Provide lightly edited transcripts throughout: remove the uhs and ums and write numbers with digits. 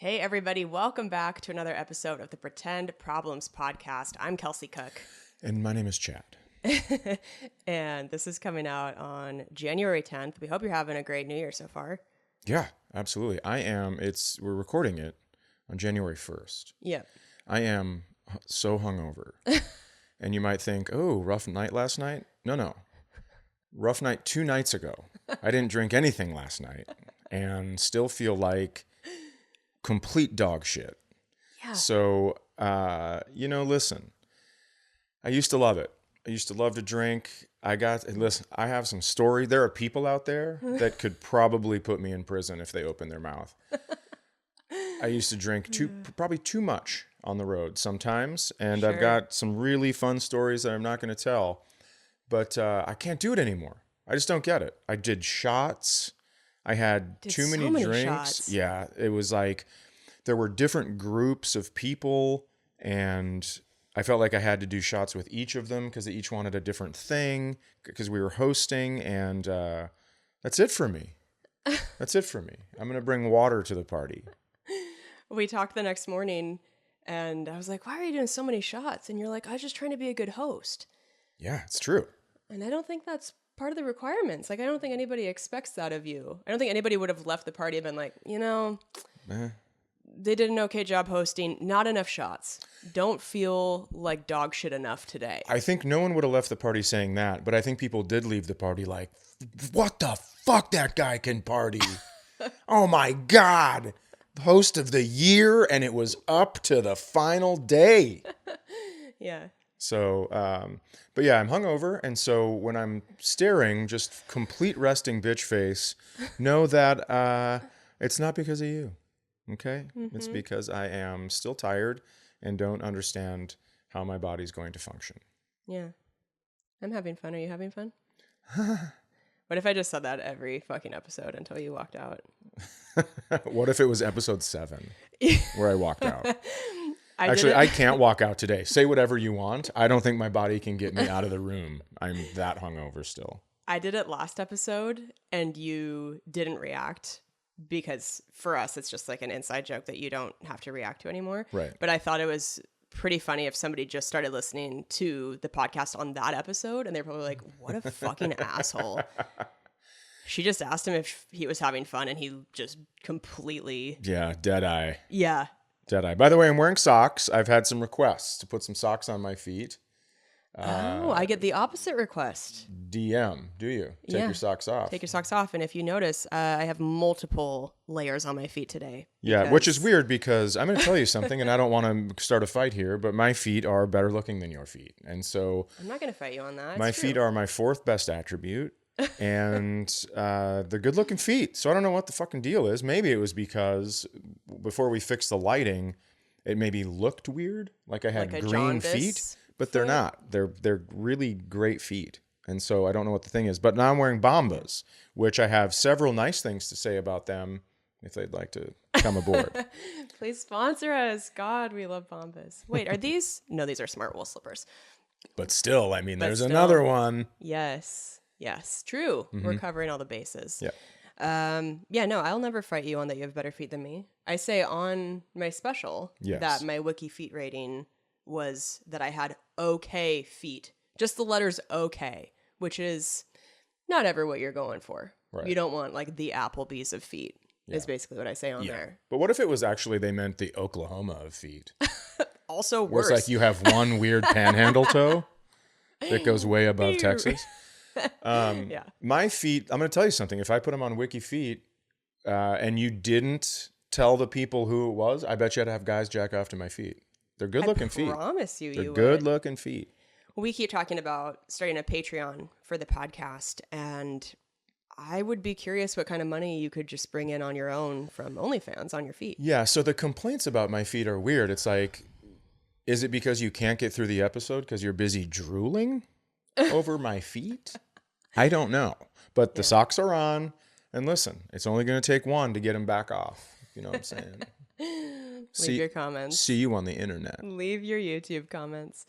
Hey, everybody. Welcome back to another episode of the Pretend Problems podcast. I'm Kelsey Cook. And my name is Chad. And this is coming out on January 10th. We hope you're having a great New Year so far. Yeah, absolutely. I am. We're recording it on January 1st. Yep. I am so hungover. And you might think, oh, rough night last night? No. Rough night 2 nights ago. I didn't drink anything last night and still feel like complete dog shit. Yeah. So, listen, I used to love it. I used to love to drink. I have some story. There are people out there that could probably put me in prison if they open their mouth. I used to drink probably too much on the road sometimes. And Sure. I've got some really fun stories that I'm not going to tell, but I can't do it anymore. I just don't get it. I did shots. I had too many drinks. Shots. Yeah. It was like there were different groups of people and I felt like I had to do shots with each of them because they each wanted a different thing because we were hosting, and that's it for me. That's it for me. I'm going to bring water to the party. We talked the next morning, and I was like, why are you doing so many shots? And you're like, I was just trying to be a good host. Yeah, it's true. And I don't think that's part of the requirements. Like, I don't think anybody expects that of you. I don't think anybody would have left the party and been like, they did an okay job hosting. Not enough shots. Don't feel like dog shit enough today. I think no one would have left the party saying that, but I think people did leave the party like, what the fuck, that guy can party. Oh my God. Host of the year, and it was up to the final day. Yeah. So, but yeah, I'm hungover, and so when I'm staring, just complete resting bitch face, know that it's not because of you. Okay? Mm-hmm. It's because I am still tired and don't understand how my body's going to function. Yeah. I'm having fun. Are you having fun? What if I just said that every fucking episode until you walked out? What if it was episode 7 where I walked out? I can't walk out today. Say whatever you want. I don't think my body can get me out of the room. I'm that hungover still. I did it last episode and you didn't react. Because for us, it's just like an inside joke that you don't have to react to anymore. Right. But I thought it was pretty funny if somebody just started listening to the podcast on that episode and they're probably like, what a fucking asshole. She just asked him if he was having fun and he just completely... Yeah, dead eye. Yeah. Dead eye. By the way, I'm wearing socks. I've had some requests to put some socks on my feet. I get the opposite request. DM, do you? Take your socks off. Take your socks off. And if you notice, I have multiple layers on my feet today. Yeah, which is weird because I'm going to tell you something, and I don't want to start a fight here, but my feet are better looking than your feet. And so... I'm not going to fight you on that. My feet are my 4th best attribute, and they're good looking feet. So I don't know what the fucking deal is. Maybe it was because before we fixed the lighting, it maybe looked weird, like I had like green feet. But they're not. They're really great feet. And so I don't know what the thing is. But now I'm wearing Bombas, which I have several nice things to say about them if they'd like to come aboard. Please sponsor us. God, we love Bombas. Wait, are these? No, these are Smart Wool slippers. But still, I mean, there's another one. Yes. True. Mm-hmm. We're covering all the bases. Yeah. No, I'll never fight you on that you have better feet than me. I say on my special that my Wiki feet rating was that I had okay feet. Just the letters okay, which is not ever what you're going for. Right. You don't want like the Applebee's of feet, is basically what I say on there. But what if it was actually they meant the Oklahoma of feet? Also where worse. it's like you have one weird panhandle toe that goes way above Texas. My feet, I'm going to tell you something. If I put them on Wiki Feet and you didn't tell the people who it was, I bet you I'd have guys jack off to my feet. They're good-looking feet. I promise you They're would. good-looking feet. We keep talking about starting a Patreon for the podcast, and I would be curious what kind of money you could just bring in on your own from OnlyFans on your feet. Yeah, so the complaints about my feet are weird. It's like, is it because you can't get through the episode because you're busy drooling over my feet? I don't know. But the socks are on, and listen, it's only going to take one to get them back off. You know what I'm saying? Leave your comments. See you on the internet. Leave your YouTube comments.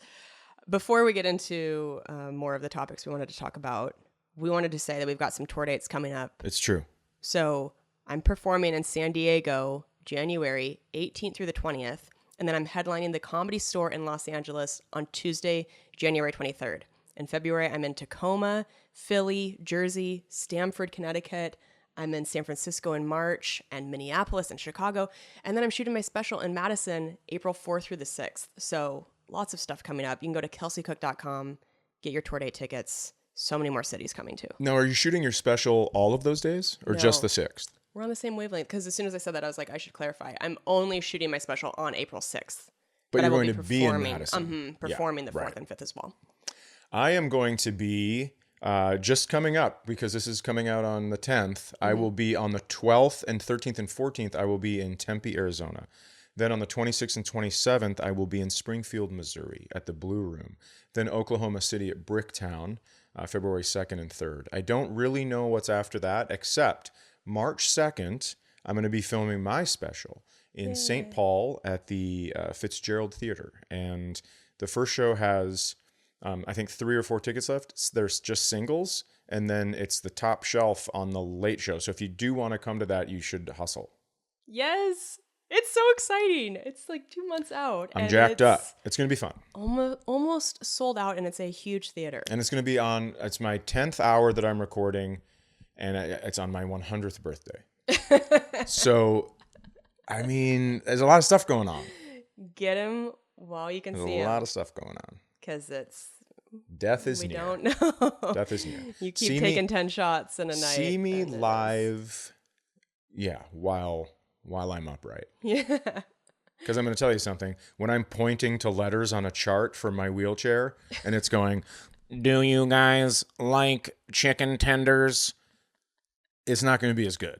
Before we get into more of the topics we wanted to talk about, we wanted to say that we've got some tour dates coming up. It's true. So I'm performing in San Diego January 18th through the 20th. And then I'm headlining the Comedy Store in Los Angeles on Tuesday, January 23rd. In February, I'm in Tacoma, Philly, Jersey, Stamford, Connecticut. I'm in San Francisco in March, and Minneapolis and Chicago. And then I'm shooting my special in Madison, April 4th through the 6th. So lots of stuff coming up. You can go to kelseycook.com, get your tour date tickets. So many more cities coming too. Now, are you shooting your special all of those days or just the 6th? We're on the same wavelength, because as soon as I said that, I was like, I should clarify. I'm only shooting my special on April 6th. But you're going to be in Madison. Performing the 4th and 5th as well. I am going to be just coming up, because this is coming out on the 10th. I will be on the 12th and 13th and 14th. I will be in Tempe, Arizona. Then on the 26th and 27th, I will be in Springfield, Missouri at the Blue Room. Then Oklahoma City at Bricktown, February 2nd and 3rd. I don't really know what's after that, except March 2nd, I'm going to be filming my special in St. Paul at the Fitzgerald Theater. And the first show has, I think, 3 or 4 tickets left. There's just singles, and then it's the top shelf on the late show. So if you do want to come to that, you should hustle. Yes. It's so exciting. It's like 2 months out. I'm jacked up. It's going to be fun. Almost sold out, and it's a huge theater. And it's going to be it's my 10th hour that I'm recording, and it's on my 100th birthday. So, I mean, there's a lot of stuff going on. Get him while you can see him. There's a lot of stuff going on. Because death is near. We don't know. Death is near. You keep taking 10 shots in a night. See me live, while I'm upright. Yeah. Because I'm going to tell you something. When I'm pointing to letters on a chart from my wheelchair, and it's going, "Do you guys like chicken tenders?" It's not going to be as good.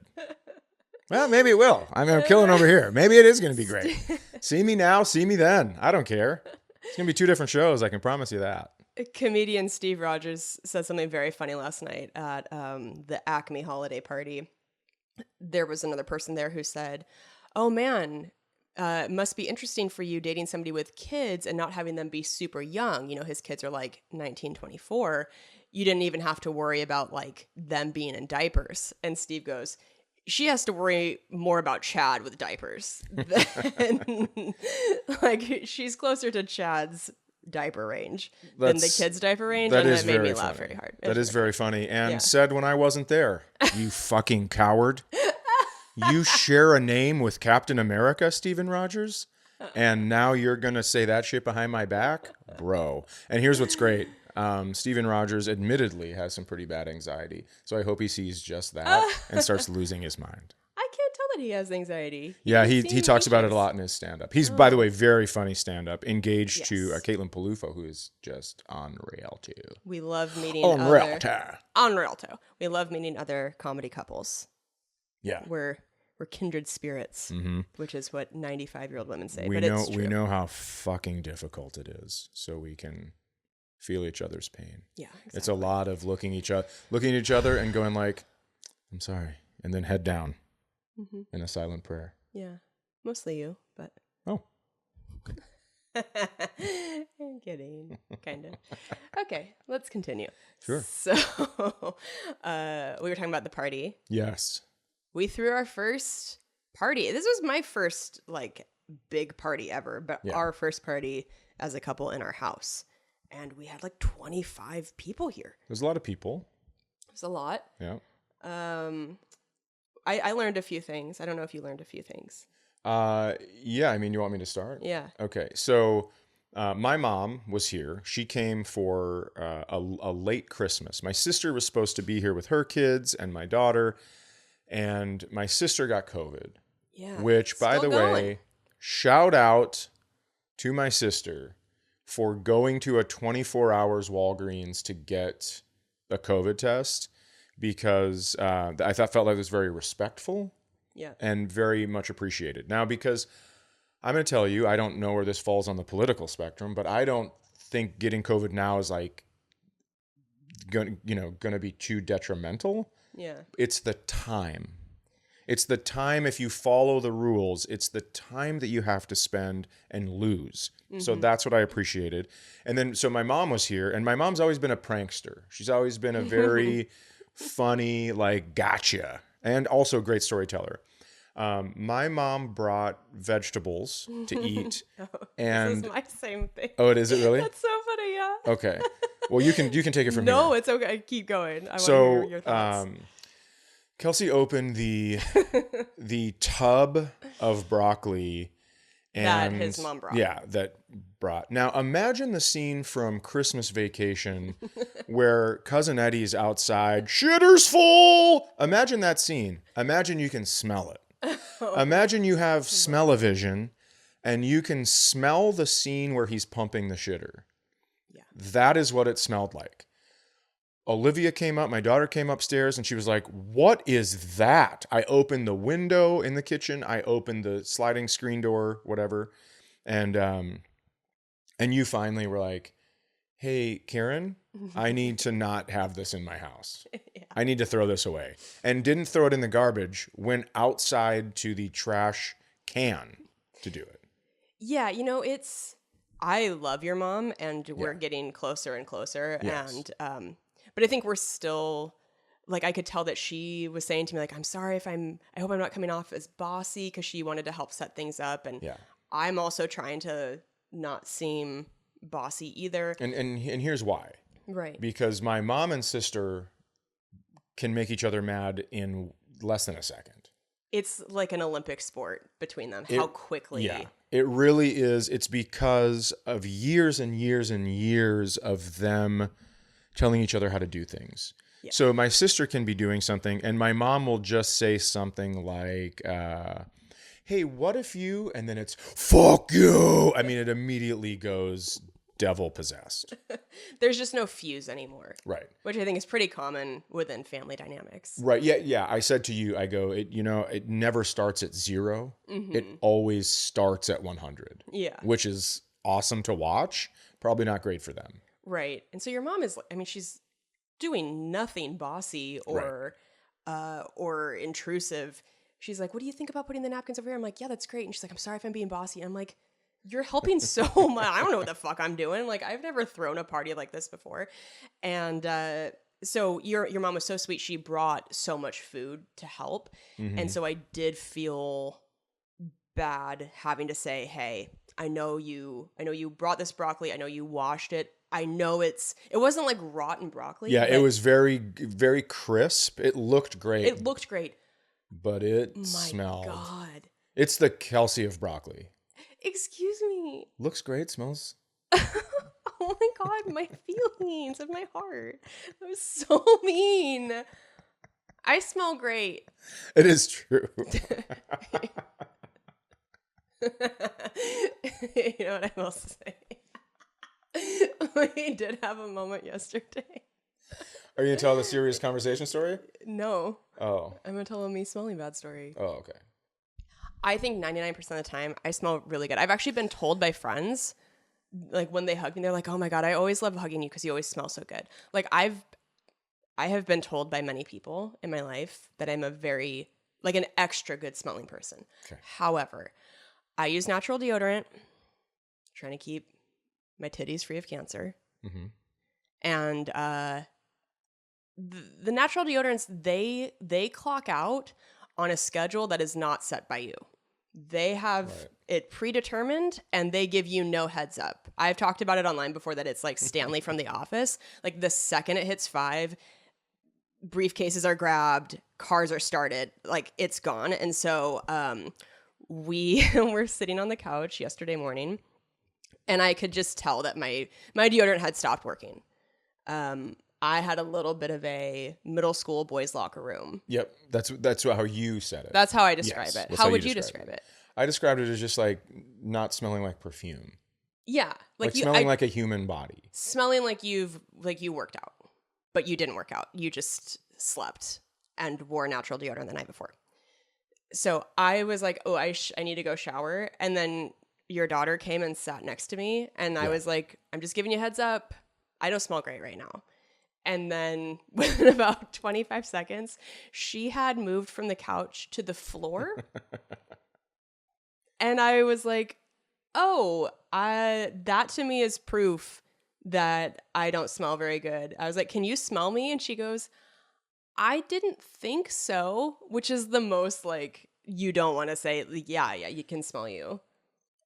Well, maybe it will. I'm killing over here. Maybe it is going to be great. See me now, see me then. I don't care. It's going to be 2 different shows. I can promise you that. Comedian Steve Rogers said something very funny last night at the Acme holiday party. There was another person there who said, "Oh man, it must be interesting for you dating somebody with kids and not having them be super young. You know, his kids are like 19, 24. You didn't even have to worry about like them being in diapers." And Steve goes, "She has to worry more about Chad with diapers." Like, she's closer to Chad's diaper range than the kids' diaper range. And that made me laugh very hard. That is very funny. And said when I wasn't there, "You fucking coward. You share a name with Captain America, Steven Rogers, and now you're going to say that shit behind my back? Bro." And here's what's great. Steven Rogers admittedly has some pretty bad anxiety. So I hope he sees just that and starts losing his mind. I can't tell that he has anxiety. He talks about it a lot in his stand-up. He's, by the way, very funny stand-up, engaged to Caitlin Palufo, who is just unreal too. We love meeting Unreal. We love meeting other comedy couples. Yeah. We're kindred spirits, which is what 95-year-old women say. We it's true. We know how fucking difficult it is, so we can feel each other's pain. Yeah, exactly. It's a lot of looking at each other and going like, "I'm sorry," and then head down in a silent prayer. Yeah, mostly you, but oh, I'm kidding, kind of. Okay, let's continue. Sure. So, we were talking about the party. Yes. We threw our first party. This was my first like big party ever, but our first party as a couple in our house. And we had like 25 people here. There's a lot of people. There's a lot. Yeah. I learned a few things. I don't know if you learned a few things. Yeah. I mean, you want me to start? Yeah. Okay. So my mom was here. She came for a late Christmas. My sister was supposed to be here with her kids and my daughter. And my sister got COVID. Yeah. Which, by the way, shout out to my sister for going to a 24 hours Walgreens to get a COVID test, because I felt like it was very respectful and very much appreciated. Now, because I'm going to tell you, I don't know where this falls on the political spectrum, but I don't think getting COVID now is like going to be too detrimental. Yeah. It's the time. It's the time, if you follow the rules, it's the time that you have to spend and lose. So that's what I appreciated. And then, so my mom was here, and my mom's always been a prankster. She's always been a very funny, like, gotcha, and also a great storyteller. My mom brought vegetables to eat. This is my same thing. Oh, it is it really? That's so funny, yeah. Okay. Well, you can take it from here. No, it's okay. Keep going. I want to hear your thoughts. Kelsey opened the tub of broccoli that his mom brought. Yeah, that brought. Now, imagine the scene from Christmas Vacation where Cousin Eddie's outside, shitter's full. Imagine that scene. Imagine you can smell it. Imagine you have smell-o-vision and you can smell the scene where he's pumping the shitter. Yeah. That is what it smelled like. Olivia came up, my daughter came upstairs, and she was like, what is that? I opened the window in the kitchen. I opened the sliding screen door, whatever. And you finally were like, hey, Karen, I need to not have this in my house. Yeah. I need to throw this away. And didn't throw it in the garbage, went outside to the trash can to do it. Yeah, I love your mom, and we're getting closer and closer. Yes. And, but I think we're still, like, I could tell that she was saying to me, like, I'm sorry I hope I'm not coming off as bossy, because she wanted to help set things up. And I'm also trying to not seem bossy either. And here's why. Right. Because my mom and sister can make each other mad in less than a second. It's like an Olympic sport between them, how quickly. Yeah, it really is. It's because of years and years and years of them telling each other how to do things. Yeah. So my sister can be doing something and my mom will just say something like, hey, what if you, and then it's, fuck you. I mean, it immediately goes devil possessed. There's just no fuse anymore. Right. Which I think is pretty common within family dynamics. Right. Yeah. I said to you, I go, it never starts at 0. Mm-hmm. It always starts at 100. Yeah. Which is awesome to watch. Probably not great for them. Right. And so your mom is, she's doing nothing bossy or intrusive. She's like, what do you think about putting the napkins over here? I'm like, yeah, that's great. And she's like, I'm sorry if I'm being bossy. I'm like, you're helping so much. I don't know what the fuck I'm doing. Like, I've never thrown a party like this before. And so your mom was so sweet. She brought so much food to help. Mm-hmm. And so I did feel bad having to say, hey, I know you brought this broccoli. I know you washed it. I know it wasn't like rotten broccoli. Yeah, it was very, very crisp. It looked great. But it smelled. My God. It's the Kelsey of broccoli. Excuse me. Looks great, smells. Oh my God, my feelings of my heart. That was so mean. I smell great. It is true. You know what I will say? We did have a moment yesterday. Are you going to tell the serious conversation story? No. Oh. I'm going to tell a me smelling bad story. Oh, okay. I think 99% of the time I smell really good. I've actually been told by friends, like when they hug me, they're like, oh my God, I always love hugging you because you always smell so good. Like I have been told by many people in my life that I'm an extra good smelling person. Okay. However, I use natural deodorant, trying to keep my titties free of cancer. Mm-hmm. And the natural deodorants, they clock out on a schedule that is not set by you. They have it predetermined and they give you no heads up. I've talked about it online before that it's like Stanley from The Office. Like the second it hits 5, briefcases are grabbed, cars are started, like it's gone. And so we were sitting on the couch yesterday morning and I could just tell that my deodorant had stopped working. I had a little bit of a middle school boys' locker room. Yep. That's how you said it. That's how I describe it. How would you describe it? I described it as just like not smelling like perfume. Yeah. Like smelling like a human body. Smelling like you worked out, but you didn't work out. You just slept and wore natural deodorant the night before. So I was like, oh, I need to go shower. And then your daughter came and sat next to me. And I was like, I'm just giving you a heads up. I don't smell great right now. And then within about 25 seconds, she had moved from the couch to the floor. And I was like, oh, that to me is proof that I don't smell very good. I was like, can you smell me? And she goes, I didn't think so, which is the most like you don't want to say, yeah, you can smell you.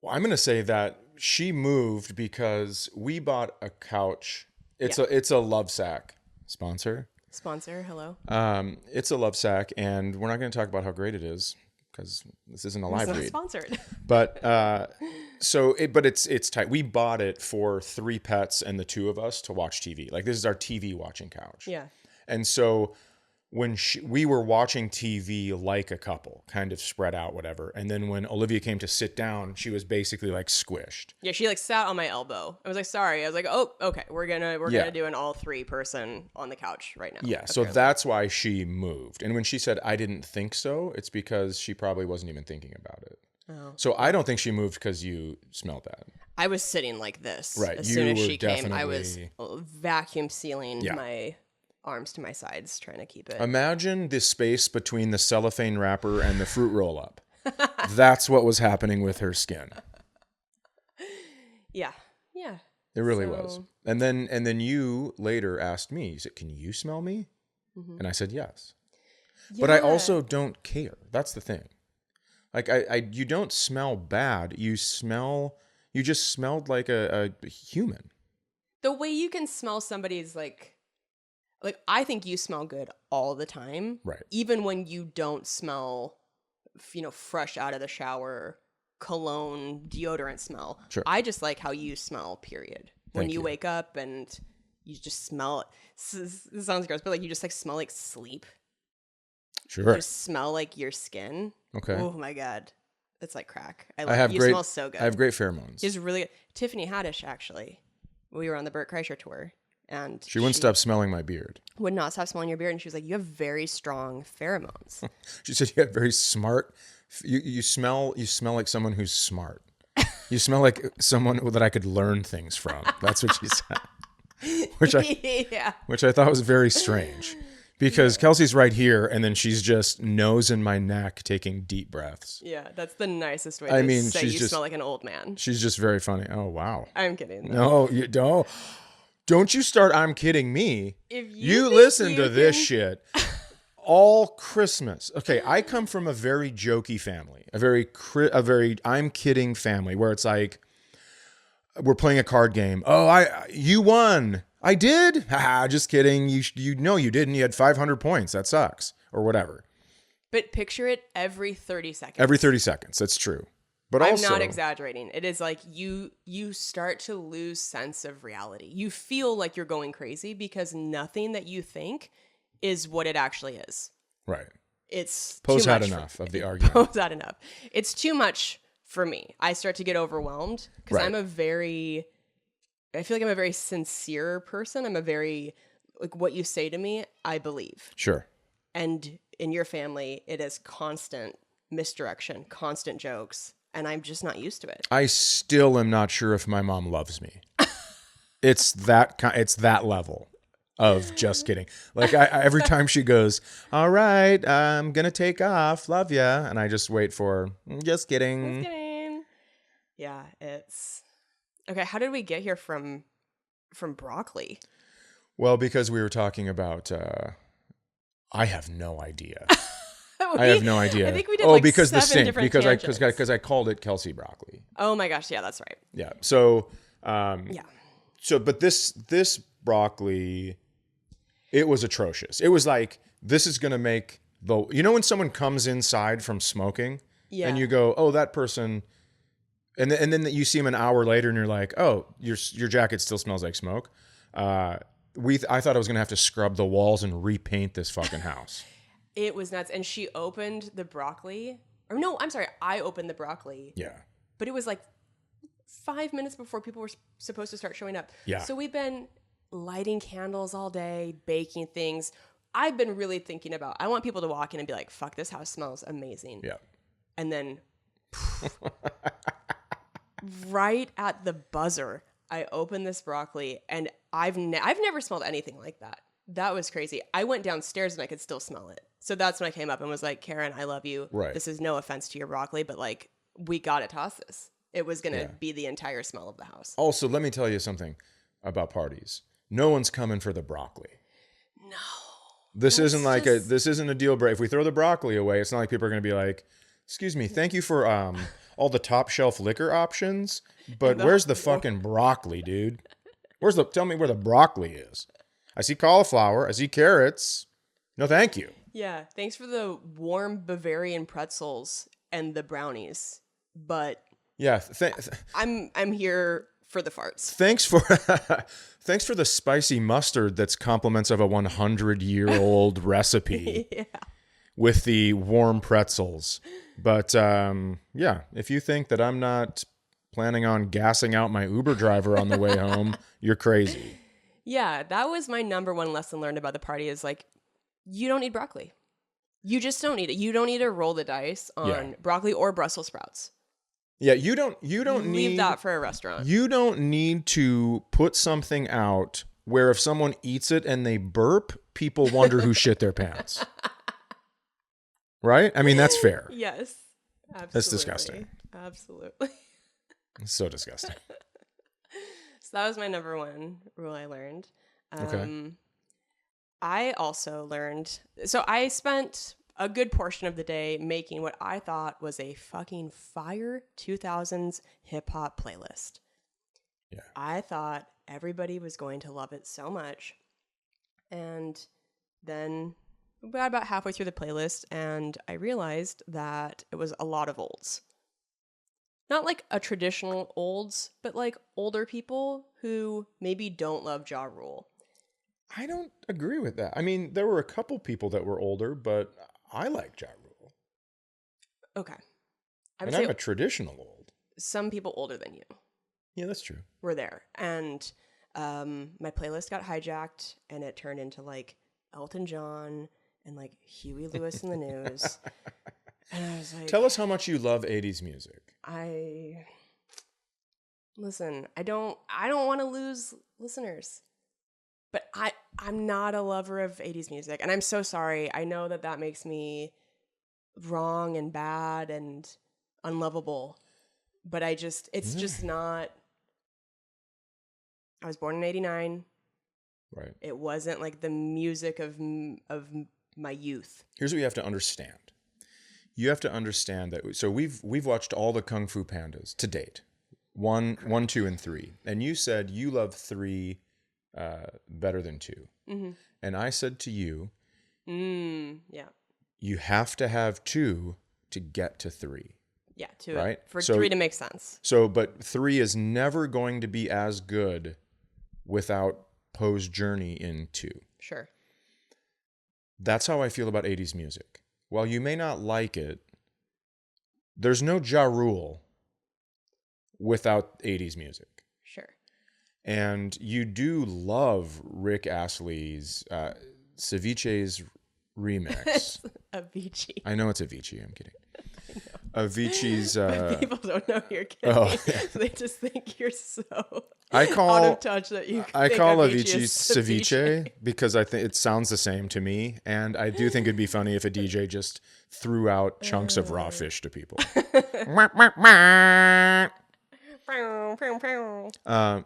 Well, I'm going to say that she moved because we bought a couch. It's a Lovesac sponsor. Sponsor, hello. It's a Lovesac, and we're not going to talk about how great it is because this isn't a live read. It's not sponsored. But it's tight. We bought it for 3 pets and the 2 of us to watch TV. Like, this is our TV watching couch. Yeah. And so when we were watching TV like a couple, kind of spread out, whatever. And then when Olivia came to sit down, she was basically like squished. Yeah, she like sat on my elbow. I was like, sorry. I was like, oh, okay, we're gonna do an all 3 person on the couch right now. Yeah, okay. So that's why she moved. And when she said I didn't think so, it's because she probably wasn't even thinking about it. Oh. So I don't think she moved because you smelled bad. I was sitting like this. Right. As soon as she came, I was vacuum sealing my arms to my sides, trying to keep it. Imagine the space between the cellophane wrapper and the fruit roll up. That's what was happening with her skin. Yeah. It really was. And then you later asked me, you said, "Can you smell me?" Mm-hmm. And I said yes. Yeah. But I also don't care. That's the thing. Like you don't smell bad. You just smelled like a human. The way you can smell somebody's like I think you smell good all the time. Right. Even when you don't smell, fresh out of the shower, cologne, deodorant smell. Sure. I just like how you smell, period. When you wake up and you just smell it. This sounds gross, but like you just like smell like sleep. Sure. You just smell like your skin. Okay. Oh my God. It's like crack. You smell so good. I have great pheromones. He's really good. Tiffany Haddish, actually. We were on the Burt Kreischer tour. And she wouldn't stop smelling my beard. Would not stop smelling your beard. And she was like, you have very strong pheromones. She said you have very smart. You smell like someone who's smart. You smell like someone that I could learn things from. That's what she said. Which I thought was very strange. Because Kelsey's right here, and then she's just nose in my neck taking deep breaths. Yeah, that's the nicest way to say you smell like an old man. She's just very funny. Oh, wow. I'm kidding. No, you don't. Don't you start I'm kidding me. If you listen to this shit all Christmas. Okay, I come from a very jokey family, a very I'm kidding family where it's like we're playing a card game. Oh, you won. I did? Haha, just kidding. You know you didn't. You had 500 points. That sucks. Or whatever. But picture it every 30 seconds. Every 30 seconds. That's true. But I'm not exaggerating. It is like you start to lose sense of reality. You feel like you're going crazy because nothing that you think is what it actually is. Right. It's Poe's had enough of the argument. Poe's had enough. It's too much for me. I start to get overwhelmed because I feel like I'm a very sincere person. I'm a very, like, what you say to me, I believe. Sure. And in your family, it is constant misdirection, constant jokes. And I'm just not used to it. I still am not sure if my mom loves me. It's that level of just kidding. Like every time she goes, all right, I'm going to take off. Love ya. And I just wait for, just kidding. Just kidding. Yeah, it's... Okay, how did we get here from broccoli? Well, because we were talking about... I have no idea. I have no idea. I think we did because the sink. Tangents. Because I called it Kelsey broccoli. Oh my gosh, yeah, that's right. Yeah. So but this broccoli, it was atrocious. It was like, this is gonna make when someone comes inside from smoking, and you go, oh, that person, and then you see them an hour later, and you're like, oh, your jacket still smells like smoke. I thought I was gonna have to scrub the walls and repaint this fucking house. It was nuts. And she opened the broccoli. Or no, I'm sorry. I opened the broccoli. Yeah. But it was like 5 minutes before people were supposed to start showing up. Yeah. So we've been lighting candles all day, baking things. I've been really thinking about, I want people to walk in and be like, fuck, this house smells amazing. Yeah. And then right at the buzzer, I opened this broccoli and I've never smelled anything like that. That was crazy. I went downstairs and I could still smell it. So that's when I came up and was like, Karen, I love you. Right. This is no offense to your broccoli, but like, we got to toss this. It was going to be the entire smell of the house. Also, let me tell you something about parties. No one's coming for the broccoli. No. This isn't a deal breaker. If we throw the broccoli away, it's not like people are going to be like, excuse me, thank you for all the top shelf liquor options, but the where's the fucking broccoli, dude? Tell me where the broccoli is. I see cauliflower. I see carrots. No, thank you. Yeah, thanks for the warm Bavarian pretzels and the brownies, but yeah, I'm here for the farts. Thanks for the spicy mustard that's compliments of a 100-year-old recipe. Yeah. With the warm pretzels. But yeah, if you think that I'm not planning on gassing out my Uber driver on the way home, you're crazy. Yeah, that was my number one lesson learned about the party is like, you don't need broccoli. You just don't need it. You don't need to roll the dice on broccoli or Brussels sprouts. Yeah, you don't leave that for a restaurant. You don't need to put something out where if someone eats it and they burp, people wonder who shit their pants. Right? I mean, that's fair. Yes. Absolutely. That's disgusting. Absolutely. It's so disgusting. So that was my number one rule I learned. Okay. I also learned, so I spent a good portion of the day making what I thought was a fucking fire 2000s hip hop playlist. Yeah. I thought everybody was going to love it so much. And then we got about halfway through the playlist and I realized that it was a lot of olds. Not like a traditional olds, but like older people who maybe don't love Ja Rule. I don't agree with that. I mean, there were a couple people that were older, but I like Ja Rule. Okay. And I'm a traditional old. Some people older than you. Yeah, that's true. Were there. And my playlist got hijacked and it turned into like Elton John and like Huey Lewis in the News. And I was like, tell us how much you love 80s music. Listen, I don't want to lose listeners. But I'm not a lover of 80s music. And I'm so sorry. I know that makes me wrong and bad and unlovable. But it's just not. I was born in 89. Right. It wasn't like the music of my youth. Here's what you have to understand. You have to understand that. So we've watched all the Kung Fu Pandas to date. 1, 2, and 3. And you said you love 3 better than 2. Mm-hmm. And I said to you, yeah, you have to have 2 to get to 3. Yeah, 2 right? For 3 to make sense. So, but 3 is never going to be as good without Poe's journey in 2. Sure. That's how I feel about 80s music. While you may not like it, there's no Ja Rule without 80s music. Sure. And you do love Rick Astley's Ceviche's remix. Avicii. I know it's Avicii. I'm kidding. Avicii's. People don't know you're kidding. Oh. They just think you're so out of touch that you. I think call Avicii ceviche because I think it sounds the same to me, and I do think it'd be funny if a DJ just threw out chunks of raw fish to people.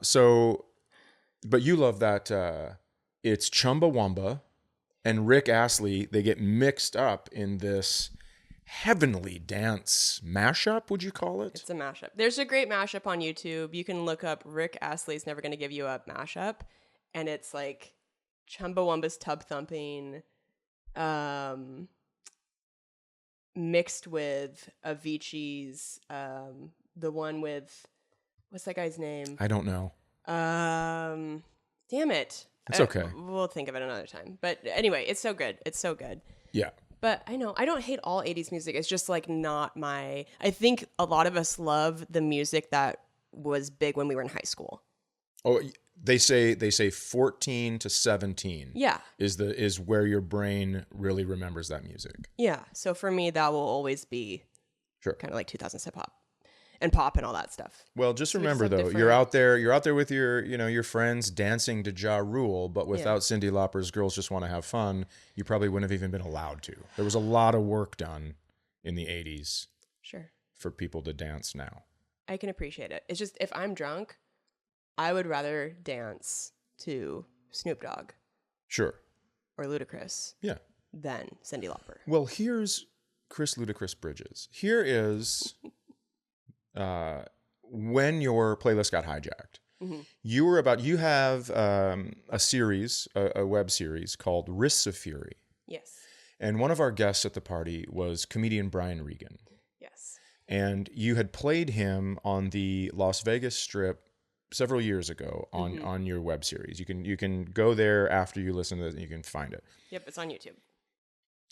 So, but you love that. It's Chumbawamba and Rick Astley. They get mixed up in this heavenly dance mashup, would you call it? It's a mashup. There's a great mashup on YouTube. You can look up Rick Astley's Never Gonna Give You Up mashup, and it's like Chumbawamba's Tub Thumping mixed with Avicii's the one with what's that guy's name? I don't know. Damn it. It's okay. We'll think of it another time. But anyway, it's so good. It's so good. Yeah. But I know I don't hate all 80s music. It's just like not my. I think a lot of us love the music that was big when we were in high school. Oh, they say 14 to 17. Yeah. Is where your brain really remembers that music. Yeah. So for me, that will always be sure kind of like 2000s hip hop and pop and all that stuff. Well, just remember though, you're out there with your friends dancing to Ja Rule, but without Cyndi Lauper's Girls Just Want to Have Fun, you probably wouldn't have even been allowed to. There was a lot of work done in the 80s. Sure. For people to dance now. I can appreciate it. It's just if I'm drunk, I would rather dance to Snoop Dogg. Sure. Or Ludacris. Yeah. Than Cyndi Lauper. Well, here's Chris Ludacris Bridges. Here is when your playlist got hijacked. Mm-hmm. You have a series, a web series called Risks of Fury. Yes. And one of our guests at the party was comedian Brian Regan. Yes. And you had played him on the Las Vegas Strip several years ago on your web series. You can go there after you listen to this and you can find it. Yep, it's on YouTube.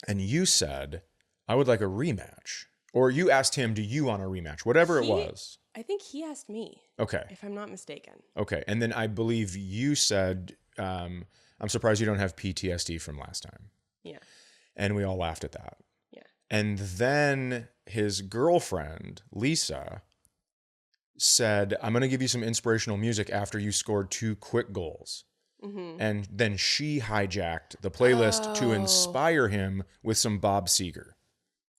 And you said, I would like a rematch. Or you asked him, do you want a rematch? Whatever it was. I think he asked me. Okay. If I'm not mistaken. Okay. And then I believe you said, I'm surprised you don't have PTSD from last time. Yeah. And we all laughed at that. Yeah. And then his girlfriend, Lisa, said, I'm going to give you some inspirational music after you scored 2 quick goals. Mm-hmm. And then she hijacked the playlist to inspire him with some Bob Seger.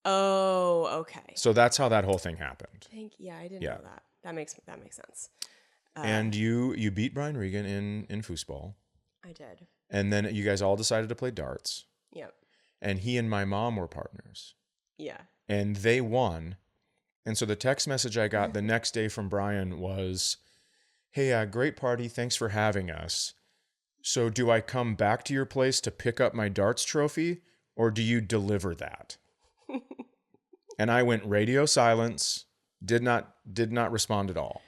Oh, okay. So that's how that whole thing happened. I didn't know that. That makes sense. And you beat Brian Regan in foosball. I did. And then you guys all decided to play darts. Yep. And he and my mom were partners. Yeah. And they won. And so the text message I got the next day from Brian was, hey, great party. Thanks for having us. So do I come back to your place to pick up my darts trophy, or do you deliver that? And I went radio silence, did not respond at all.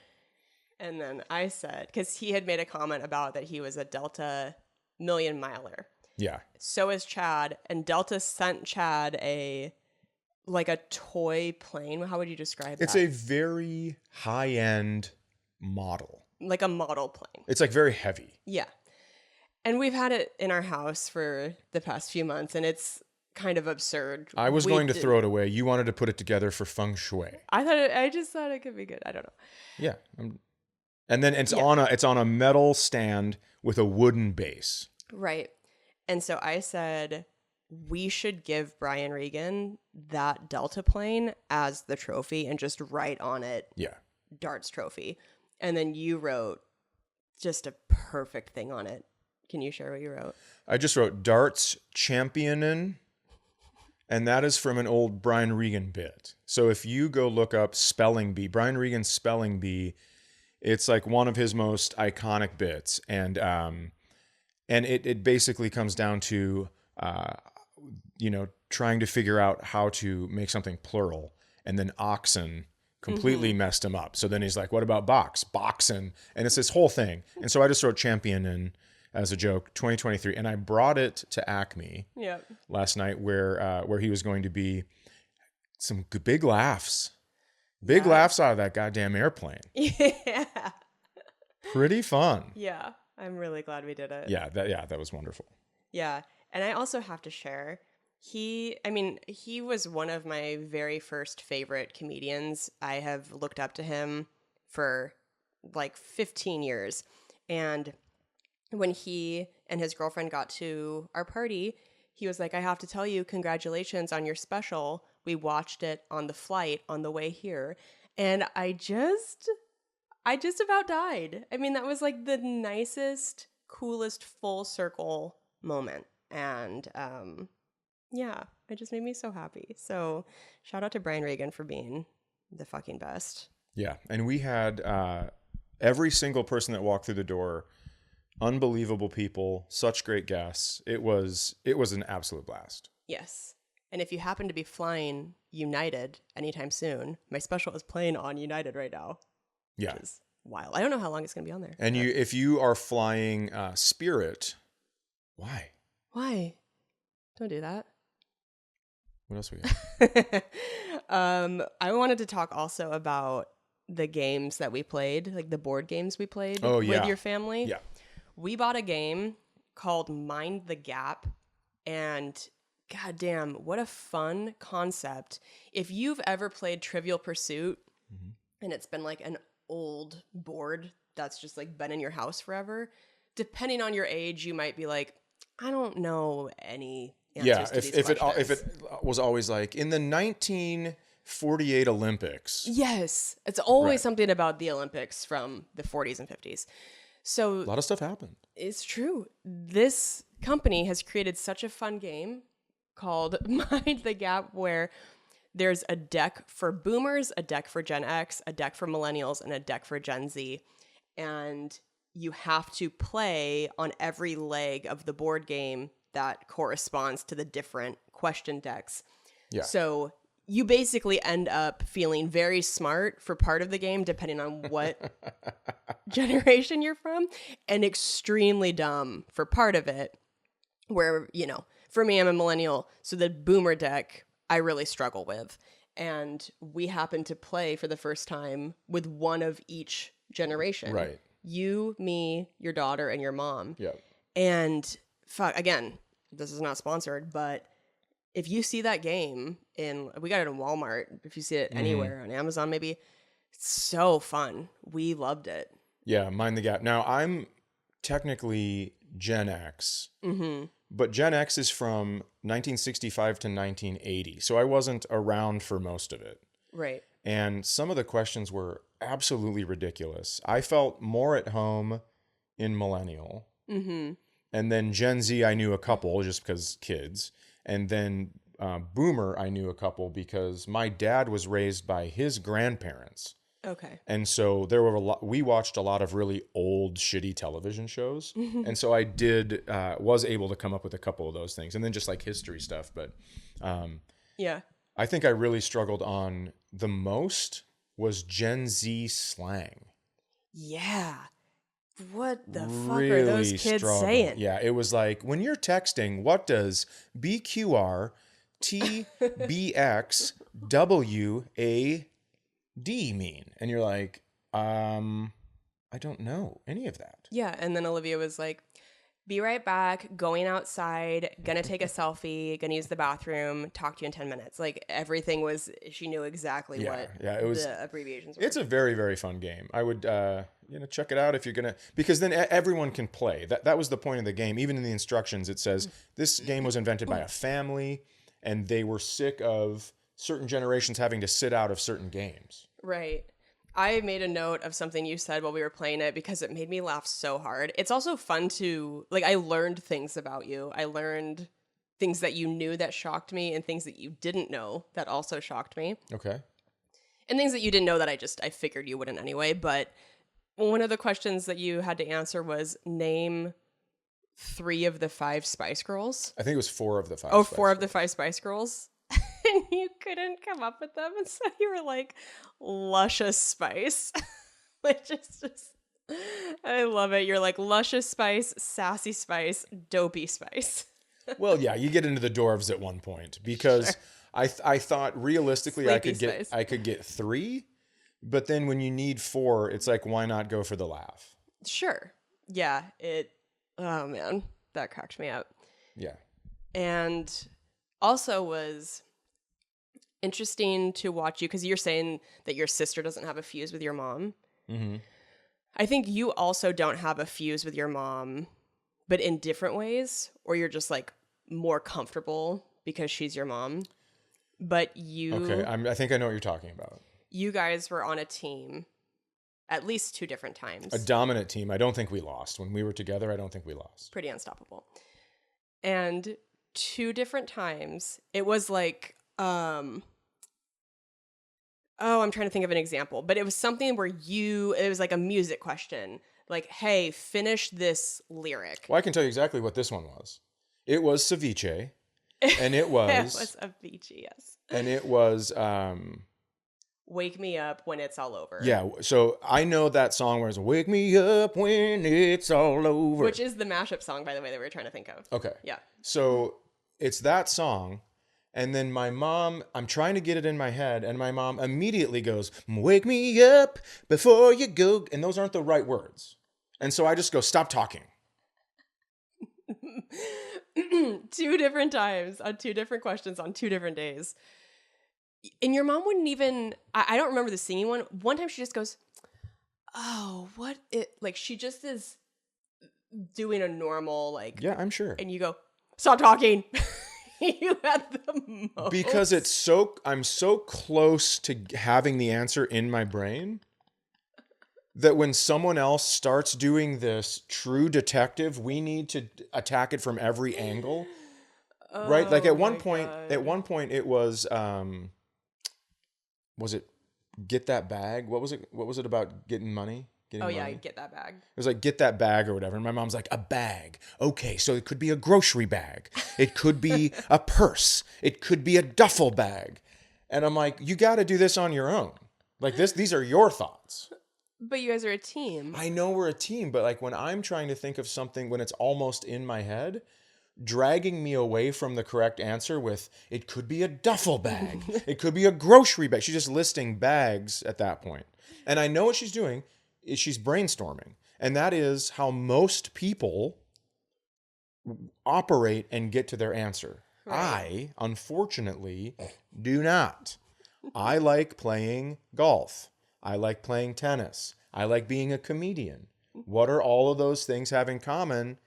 And then I said, because he had made a comment about that he was a Delta million miler. Yeah. So is Chad. And Delta sent Chad a toy plane. How would you describe that? It's a very high-end model. Like a model plane. It's like very heavy. Yeah. And we've had it in our house for the past few months, and it's kind of absurd. I was going to throw it away. You wanted to put it together for feng shui. I just thought it could be good. I don't know. Yeah. And then it's on a metal stand with a wooden base. Right. And so I said, we should give Brian Regan that Delta plane as the trophy and just write on it. Yeah. Darts trophy. And then you wrote just a perfect thing on it. Can you share what you wrote? I just wrote darts championin. And that is from an old Brian Regan bit. So if you go look up spelling bee, Brian Regan's spelling bee, it's like one of his most iconic bits. And it basically comes down to, trying to figure out how to make something plural. And then oxen completely messed him up. So then he's like, what about boxen? And it's this whole thing. And so I just wrote championin as a joke, 2023. And I brought it to Acme last night where he was going to be some big laughs. Big laughs out of that goddamn airplane. Yeah. Pretty fun. Yeah. I'm really glad we did it. Yeah, that was wonderful. Yeah. And I also have to share, he was one of my very first favorite comedians. I have looked up to him for like 15 years. And when he and his girlfriend got to our party, he was like, I have to tell you, congratulations on your special. We watched it on the flight on the way here. And I just about died. I mean, that was like the nicest, coolest full circle moment. And it just made me so happy. So shout out to Brian Regan for being the fucking best. Yeah. And we had every single person that walked through the door, unbelievable people, such great guests. It was an absolute blast. Yes. And if you happen to be flying United anytime soon, my special is playing on United right now. Yeah. Which is wild. I don't know how long it's going to be on there. And if you are flying Spirit, why? Why? Don't do that. What else we got? I wanted to talk also about the games that we played, like the board games we played with your family. Yeah. We bought a game called Mind the Gap, and goddamn, what a fun concept. If you've ever played Trivial Pursuit, and it's been like an old board that's just like been in your house forever, depending on your age, you might be like, I don't know any answers to these questions. If it was always like in the 1948 Olympics. Yes, it's always something about the Olympics from the 40s and 50s. So a lot of stuff happened. It's true. This company has created such a fun game called Mind the Gap, where there's a deck for boomers, a deck for Gen X, a deck for millennials, and a deck for Gen Z. And you have to play on every leg of the board game that corresponds to the different question decks. Yeah. So you basically end up feeling very smart for part of the game, depending on what generation you're from, and extremely dumb for part of it, where, you know, for me, I'm a millennial, so the boomer deck I really struggle with. And we happen to play for the first time with one of each generation. Right. You, me, your daughter, and your mom. Yeah. And again, this is not sponsored, but if you see that game we got it in Walmart, if you see it anywhere on Amazon, maybe, it's so fun. We loved it. Yeah, Mind the Gap. Now, I'm technically Gen X, but Gen X is from 1965 to 1980. So I wasn't around for most of it. Right. And some of the questions were absolutely ridiculous. I felt more at home in millennial. And then Gen Z, I knew a couple just because kids. And then boomer, I knew a couple because my dad was raised by his grandparents. Okay. And so we watched a lot of really old, shitty television shows. And so I was able to come up with a couple of those things. And then just like history stuff. But yeah, I think I really struggled on the most was Gen Z slang. Yeah. What the fuck are those kids saying? Yeah, it was like, when you're texting, what does BQR TBX WAD mean? And you're like, I don't know any of that. Yeah, and then Olivia was like, be right back, going outside, gonna take a selfie, gonna use the bathroom, talk to you in 10 minutes. Like, everything was, she knew exactly what it was, the abbreviations were. It's a very, very fun game. I would, check it out if you're gonna, because then everyone can play. That was the point of the game. Even in the instructions, it says this game was invented by a family, and they were sick of certain generations having to sit out of certain games. Right. I made a note of something you said while we were playing it because it made me laugh so hard. It's also fun to, like, I learned things about you. I learned things that you knew that shocked me and things that you didn't know that also shocked me. Okay. And things that you didn't know that I figured you wouldn't anyway. But one of the questions that you had to answer was name 3 of the 5 Spice Girls. I think it was 4 of the 5. Oh, 4 of the 5 Spice Girls. And you couldn't come up with them. And so you were like, luscious spice. Which is just, I love it. You're like luscious spice, sassy spice, dopey spice. Well, yeah, you get into the dwarves at one point because sure. I thought realistically Sleepy I could get 3, but then when you need 4, it's like, why not go for the laugh? Sure. Yeah. Oh man, that cracked me up. Yeah. And also was interesting to watch you because you're saying that your sister doesn't have a fuse with your mom. Mm-hmm. I think you also don't have a fuse with your mom, but in different ways, or you're just like more comfortable because she's your mom. But you... Okay, I think I know what you're talking about. You guys were on a team at least 2 different times. A dominant team. I don't think we lost. When we were together, I don't think we lost. Pretty unstoppable. And 2 different times, it was like... I'm trying to think of an example, but it was something where it was like a music question. Like, hey, finish this lyric. Well, I can tell you exactly what this one was. It was Ceviche, and it was... It was Avicii, yes. And it was... Wake Me Up When It's All Over. Yeah, so I know that song where it's Wake Me Up When It's All Over. Which is the mashup song, by the way, that we were trying to think of. Okay. Yeah. So it's that song... And then my mom, I'm trying to get it in my head, and my mom immediately goes, wake me up before you go. And those aren't the right words. And so I just go, stop talking. 2 different times on 2 different questions on 2 different days. And your mom wouldn't even, I don't remember the singing one. One time she just goes, oh, what? Like she just is doing a normal, like. Yeah, I'm sure. And you go, stop talking. You had the most. Because I'm so close to having the answer in my brain that when someone else starts doing this true detective, we need to attack it from every angle. Right? Like at one point it was was it get that bag? What was it about getting money? Get that bag. It was like, get that bag or whatever. And my mom's like, a bag. Okay, so it could be a grocery bag. It could be a purse. It could be a duffel bag. And I'm like, you got to do this on your own. Like these are your thoughts. But you guys are a team. I know we're a team, but like when I'm trying to think of something when it's almost in my head, dragging me away from the correct answer with, it could be a duffel bag. It could be a grocery bag. She's just listing bags at that point. And I know what she's doing is she's brainstorming. And that is how most people operate and get to their answer. Right. I, unfortunately, do not. I like playing golf. I like playing tennis. I like being a comedian. What are all of those things have in common?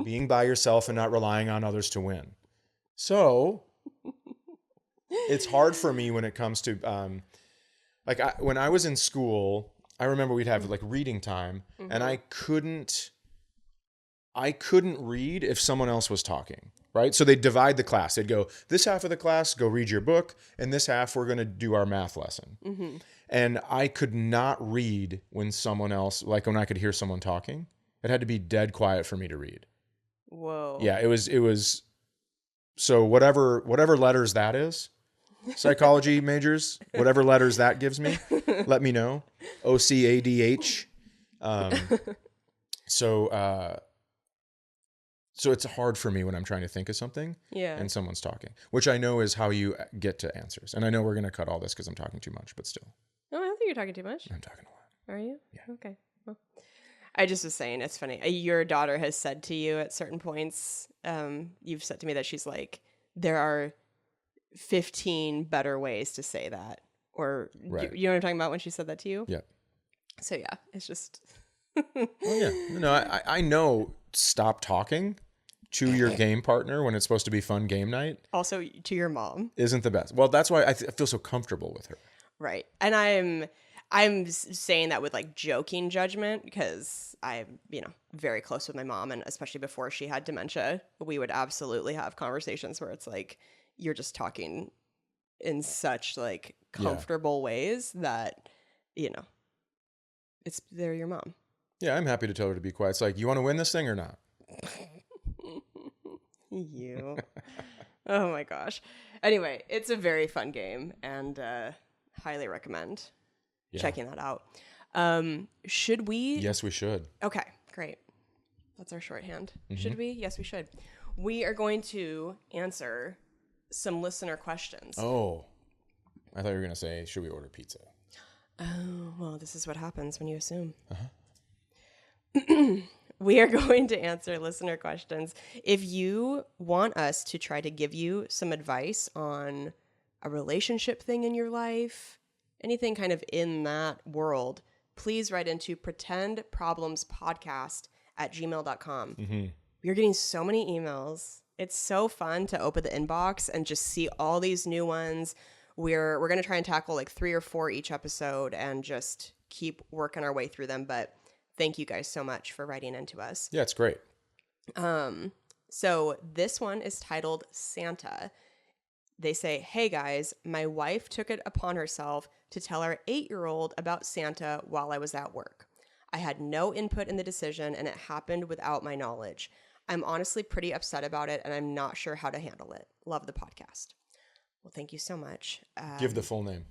Being by yourself and not relying on others to win. So it's hard for me when it comes to, when I was in school, I remember we'd have like reading time, and I couldn't read if someone else was talking, right? So they'd divide the class. They'd go, this half of the class, go read your book, and this half, we're going to do our math lesson. Mm-hmm. And I could not read when someone else, like when I could hear someone talking. It had to be dead quiet for me to read. Whoa. Yeah, it was. So whatever letters that is, psychology majors, whatever letters that gives me, let me know. OCADH. So it's hard for me when I'm trying to think of something and someone's talking, which I know is how you get to answers. And I know we're going to cut all this because I'm talking too much, but still. Oh, I don't think you're talking too much. I'm talking a lot. Are you? Yeah. Okay. Well, I just was saying, it's funny. Your daughter has said to you at certain points, you've said to me that she's like, there are 15 better ways to say that. Or right. You know what I'm talking about when she said that to you? Yeah. So yeah, it's just. Well, yeah. No, I know stop talking to your game partner when it's supposed to be fun game night. Also to your mom. Isn't the best. Well, that's why I feel so comfortable with her. Right. And I'm saying that with like joking judgment because I'm, very close with my mom. And especially before she had dementia, we would absolutely have conversations where it's like, you're just talking in such like comfortable ways that, they're your mom. Yeah, I'm happy to tell her to be quiet. It's like, you want to win this thing or not? You. Oh my gosh. Anyway, it's a very fun game and highly recommend checking that out. Should we? Yes, we should. Okay, great. That's our shorthand. Mm-hmm. Should we? Yes, we should. We are going to answer some listener questions. Oh, I thought you were going to say, should we order pizza? Oh, well, this is what happens when you assume. Uh-huh. We are going to answer listener questions. If you want us to try to give you some advice on a relationship thing in your life, anything kind of in that world, please write into pretendproblemspodcast@gmail.com. Mm-hmm. We're getting so many emails. It's so fun to open the inbox and just see all these new ones. We're going to try and tackle like 3 or 4 each episode and just keep working our way through them. But thank you guys so much for writing into us. Yeah, it's great. So this one is titled Santa. They say, hey guys, my wife took it upon herself to tell our 8-year-old about Santa while I was at work. I had no input in the decision and it happened without my knowledge. I'm honestly pretty upset about it and I'm not sure how to handle it. Love the podcast. Well, thank you so much. Give the full name.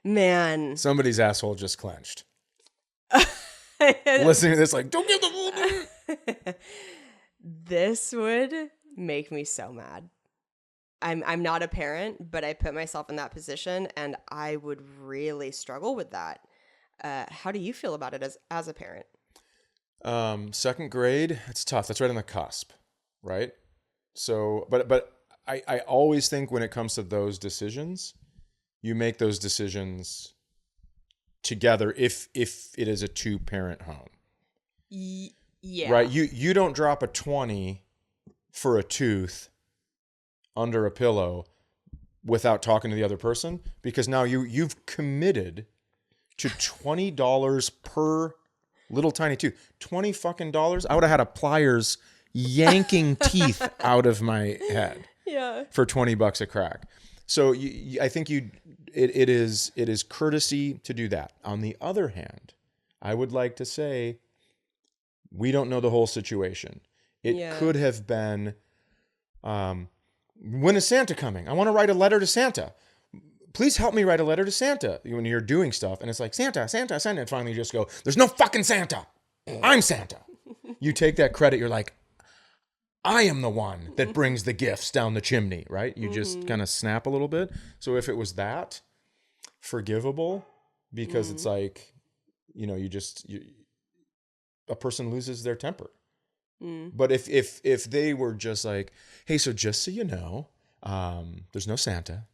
Man. Somebody's asshole just clenched. Listening to this like, don't give the full name. This would make me so mad. I'm not a parent, but I put myself in that position and I would really struggle with that. How do you feel about it as a parent? 2nd grade, it's tough. That's right on the cusp, right? So, but I always think when it comes to those decisions, you make those decisions together if it is a 2-parent home. Yeah. Right? You don't drop a 20 for a tooth under a pillow without talking to the other person because now you've committed to $20 per little tiny tooth. $20 fucking dollars. I would have had a pliers yanking teeth out of my head. Yeah. For $20 a crack. So I think it is courtesy to do that. On the other hand, I would like to say we don't know the whole situation. It could have been, when is Santa coming? I want to write a letter to Santa. Please help me write a letter to Santa. When you're doing stuff and it's like, Santa, Santa, Santa. And finally you just go, there's no fucking Santa. I'm Santa. You take that credit. You're like, I am the one that brings the gifts down the chimney, right? You just kind of snap a little bit. So if it was that, forgivable, because it's like, a person loses their temper. But if they were just like, hey, so just so you know, there's no Santa,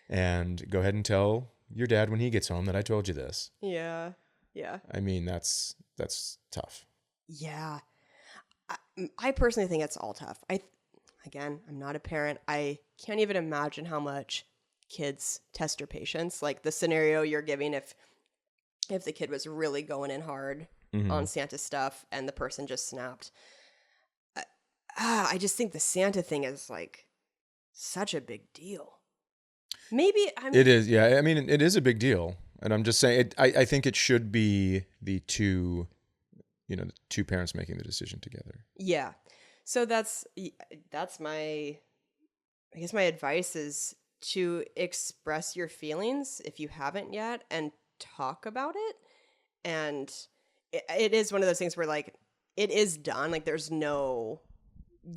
and go ahead and tell your dad when he gets home that I told you this. Yeah. I mean, that's tough. Yeah. I personally think it's all tough. I'm not a parent. I can't even imagine how much kids test your patience. Like the scenario you're giving, if the kid was really going in hard on Santa stuff and the person just snapped. I just think the Santa thing is like such a big deal. It is. Yeah. I mean, it is a big deal. And I'm just saying, I think it should be the two parents making the decision together. Yeah. So that's my advice is to express your feelings if you haven't yet and talk about it. And it is one of those things where like, it is done. Like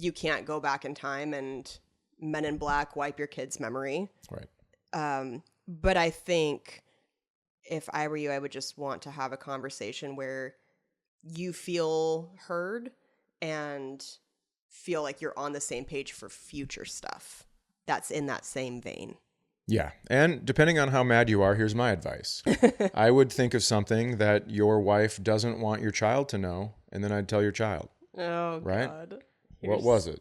you can't go back in time and Men in Black wipe your kid's memory. Right. But I think if I were you, I would just want to have a conversation where you feel heard and feel like you're on the same page for future stuff that's in that same vein. Yeah. And depending on how mad you are, here's my advice. I would think of something that your wife doesn't want your child to know, and then I'd tell your child. Oh, right? God. What was it?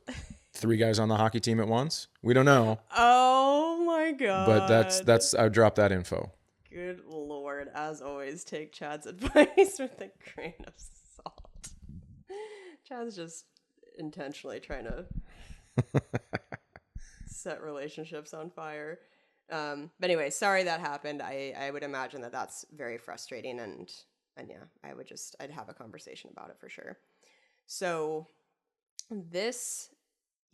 3 guys on the hockey team at once? We don't know. Oh, my God. But that's I dropped that info. Good Lord. As always, take Chad's advice with a grain of salt. Chad's just intentionally trying to set relationships on fire. But anyway, sorry that happened. I would imagine that that's very frustrating, and yeah, I'd have a conversation about it for sure. So this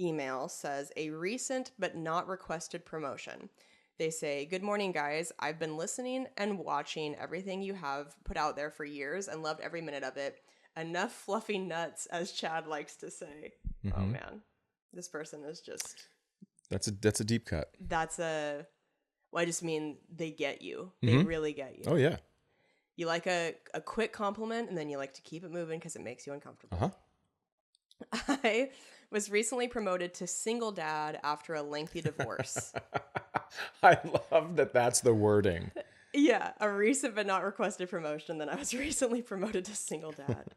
email says a recent but not requested promotion. They say, good morning, guys. I've been listening and watching everything you have put out there for years and loved every minute of it. Enough fluffy nuts, as Chad likes to say. Oh, man. This person is just... That's a deep cut. Well, I just mean they get you. They really get you. Oh, yeah. You like a quick compliment, and then you like to keep it moving because it makes you uncomfortable. I was recently promoted to single dad after a lengthy divorce. I love that that's the wording. Yeah, a recent but not requested promotion. Then I was recently promoted to single dad.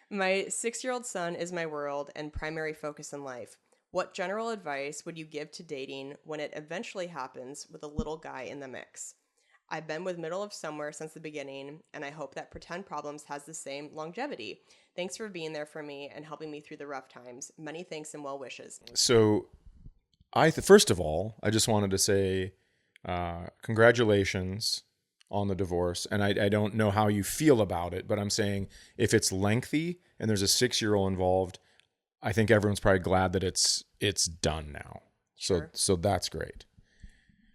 My 6-year-old son is my world and primary focus in life. What general advice would you give to dating when it eventually happens with a little guy in the mix? I've been with middle of somewhere since the beginning, and I hope that Pretend Problems has the same longevity. Thanks for being there for me and helping me through the rough times. Many thanks and well wishes. So, first of all, I just wanted to say congratulations on the divorce. And I don't know how you feel about it, but I'm saying if it's lengthy and there's a 6-year-old involved, I think everyone's probably glad that it's done now. Sure. So that's great.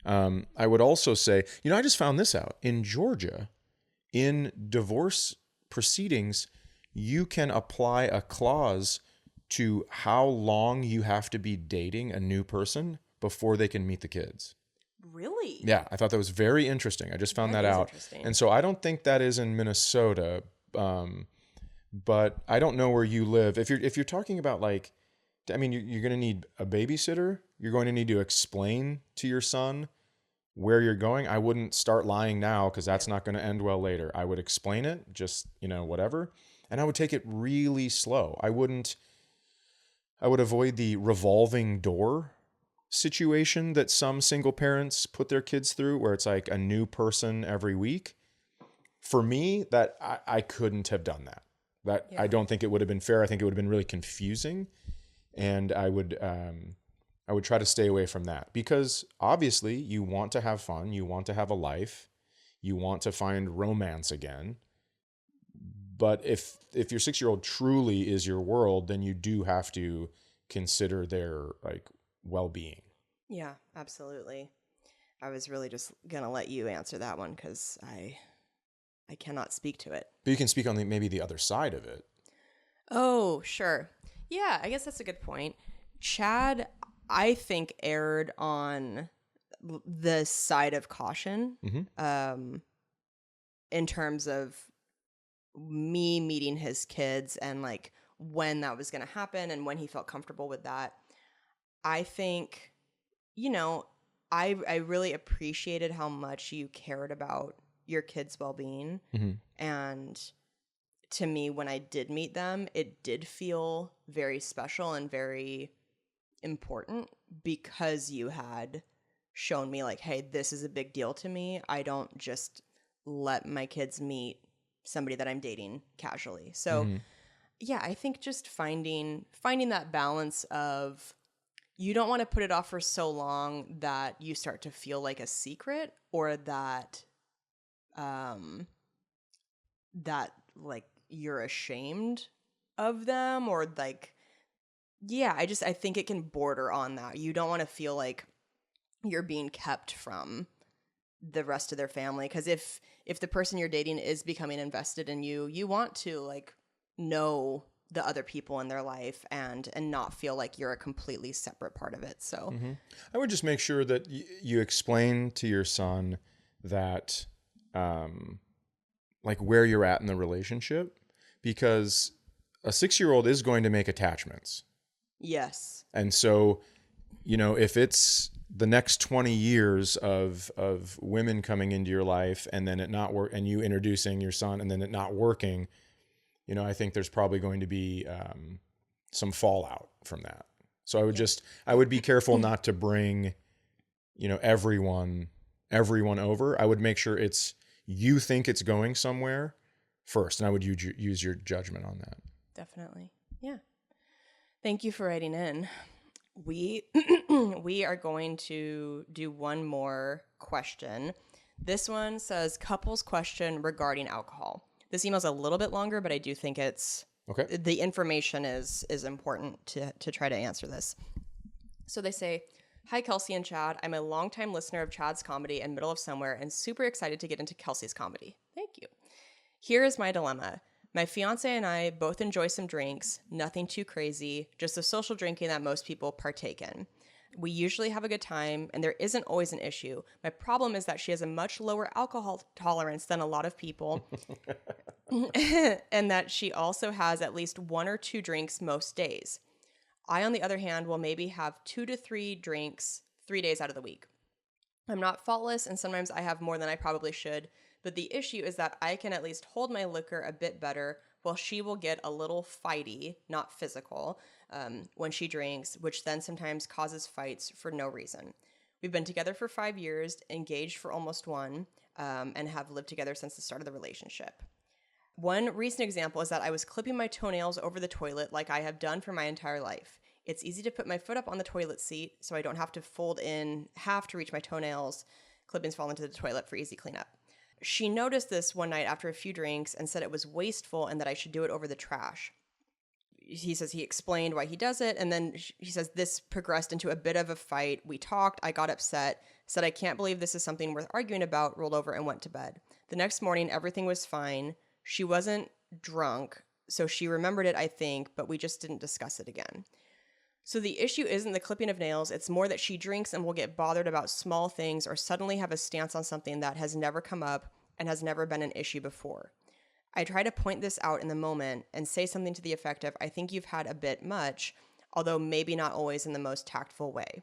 I would also say, I just found this out. In Georgia, in divorce proceedings, you can apply a clause to how long you have to be dating a new person before they can meet the kids. Really? Yeah, I thought that was very interesting. I just found that out. And so I don't think that is in Minnesota, but I don't know where you live. If you're talking about you're going to need a babysitter. You're going to need to explain to your son where you're going. I wouldn't start lying now because that's not going to end well later. I would explain it, just, whatever. And I would take it really slow. I would avoid the revolving door situation that some single parents put their kids through, where it's like a new person every week. For me, that I couldn't have done that. I don't think it would have been fair. I think it would have been really confusing. And I would I would try to stay away from that, because obviously you want to have fun, you want to have a life, you want to find romance again. But if your 6-year-old truly is your world, then you do have to consider their like well-being. Yeah, absolutely. I was really just gonna let you answer that one because I cannot speak to it. But you can speak on maybe the other side of it. Oh, sure. Yeah, I guess that's a good point. Chad, I think, erred on the side of caution, in terms of me meeting his kids and like when that was going to happen and when he felt comfortable with that. I think, I really appreciated how much you cared about your kids' well-being. And to me, when I did meet them, it did feel very special and very important because you had shown me like, hey, this is a big deal to me. I don't just let my kids meet somebody that I'm dating casually. So yeah, I think just finding that balance of, you don't want to put it off for so long that you start to feel like a secret, or that that like you're ashamed of them, or like, yeah, I think it can border on that. You don't want to feel like you're being kept from the rest of their family, because if the person you're dating is becoming invested in you, you want to like know the other people in their life and not feel like you're a completely separate part of it. So I would just make sure that you explain to your son that like where you're at in the relationship, because a 6-year-old is going to make attachments. Yes. And so, if it's the next 20 years of women coming into your life and then it not work, and you introducing your son and then it not working, I think there's probably going to be some fallout from that. So I would be careful not to bring, everyone over. I would make sure you think it's going somewhere first, and I would use your judgment on that. Definitely. Yeah. Thank you for writing in. We are going to do one more question. This one says, couples question regarding alcohol. This email's a little bit longer, but I do think okay. The information is important to try to answer this. So they say, hi, Kelsey and Chad. I'm a longtime listener of Chad's comedy and Middle of Somewhere and super excited to get into Kelsey's comedy. Thank you. Here is my dilemma. My fiance and I both enjoy some drinks, nothing too crazy, just the social drinking that most people partake in. We usually have a good time, and there isn't always an issue. My problem is that she has a much lower alcohol tolerance than a lot of people, and that she also has at least 1 or 2 drinks most days. I, on the other hand, will maybe have 2 to 3 drinks 3 days out of the week. I'm not faultless, and sometimes I have more than I probably should, but the issue is that I can at least hold my liquor a bit better, while she will get a little fighty, not physical, when she drinks, which then sometimes causes fights for no reason. We've been together for 5 years, engaged for almost 1, and have lived together since the start of the relationship. One recent example is that I was clipping my toenails over the toilet like I have done for my entire life. It's easy to put my foot up on the toilet seat so I don't have to fold in half to reach my toenails. Clippings fall into the toilet for easy cleanup. She noticed this one night after a few drinks and said it was wasteful and that I should do it over the trash. He says he explained why he does it, and then he says this progressed into a bit of a fight. We talked, I got upset, said I can't believe this is something worth arguing about, rolled over and went to bed. The next morning, everything was fine. She wasn't drunk, so she remembered it, I think, but we just didn't discuss it again. So the issue isn't the clipping of nails, it's more that she drinks and will get bothered about small things or suddenly have a stance on something that has never come up and has never been an issue before. I try to point this out in the moment and say something to the effect of, I think you've had a bit much, although maybe not always in the most tactful way.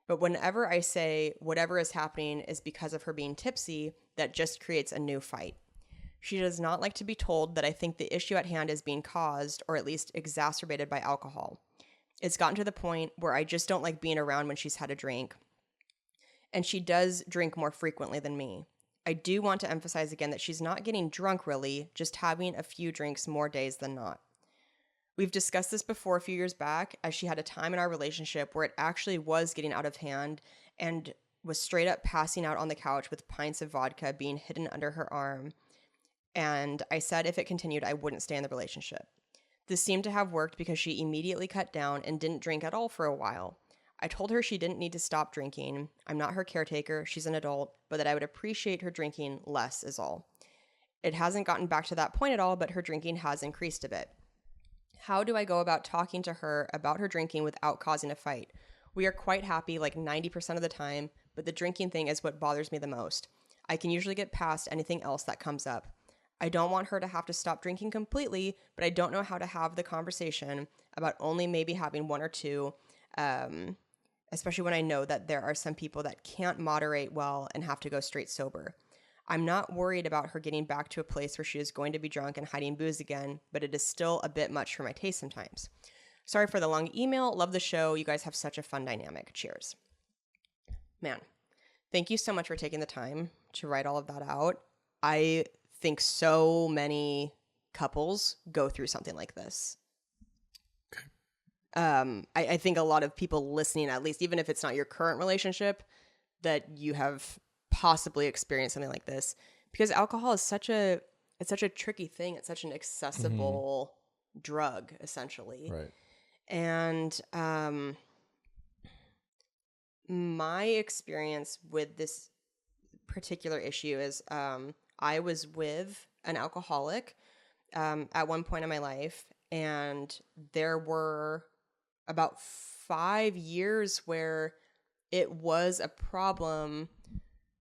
But whenever I say whatever is happening is because of her being tipsy, that just creates a new fight. She does not like to be told that I think the issue at hand is being caused, or at least exacerbated, by alcohol. It's gotten to the point where I just don't like being around when she's had a drink. And she does drink more frequently than me. I do want to emphasize again that she's not getting drunk really, just having a few drinks more days than not. We've discussed this before a few years back, as she had a time in our relationship where it actually was getting out of hand and was straight up passing out on the couch with pints of vodka being hidden under her arm. And I said if it continued, I wouldn't stay in the relationship. This seemed to have worked because she immediately cut down and didn't drink at all for a while. I told her she didn't need to stop drinking. I'm not her caretaker, she's an adult, but that I would appreciate her drinking less is all. It hasn't gotten back to that point at all, but her drinking has increased a bit. How do I go about talking to her about her drinking without causing a fight? We are quite happy like 90% of the time, but the drinking thing is what bothers me the most. I can usually get past anything else that comes up. I don't want her to have to stop drinking completely, but I don't know how to have the conversation about only maybe having one or two, especially when I know that there are some people that can't moderate well and have to go straight sober. I'm not worried about her getting back to a place where she is going to be drunk and hiding booze again, but it is still a bit much for my taste sometimes. Sorry for the long email. Love the show. You guys have such a fun dynamic. Cheers. Man, thank you so much for taking the time to write all of that out. I think so many couples go through something like this. Okay. I think a lot of people listening, at least, even if it's not your current relationship, that you have possibly experienced something like this, because alcohol is such a tricky thing. It's such an accessible drug, essentially. Right. And my experience with this particular issue is I was with an alcoholic at one point in my life, and there were about 5 years where it was a problem,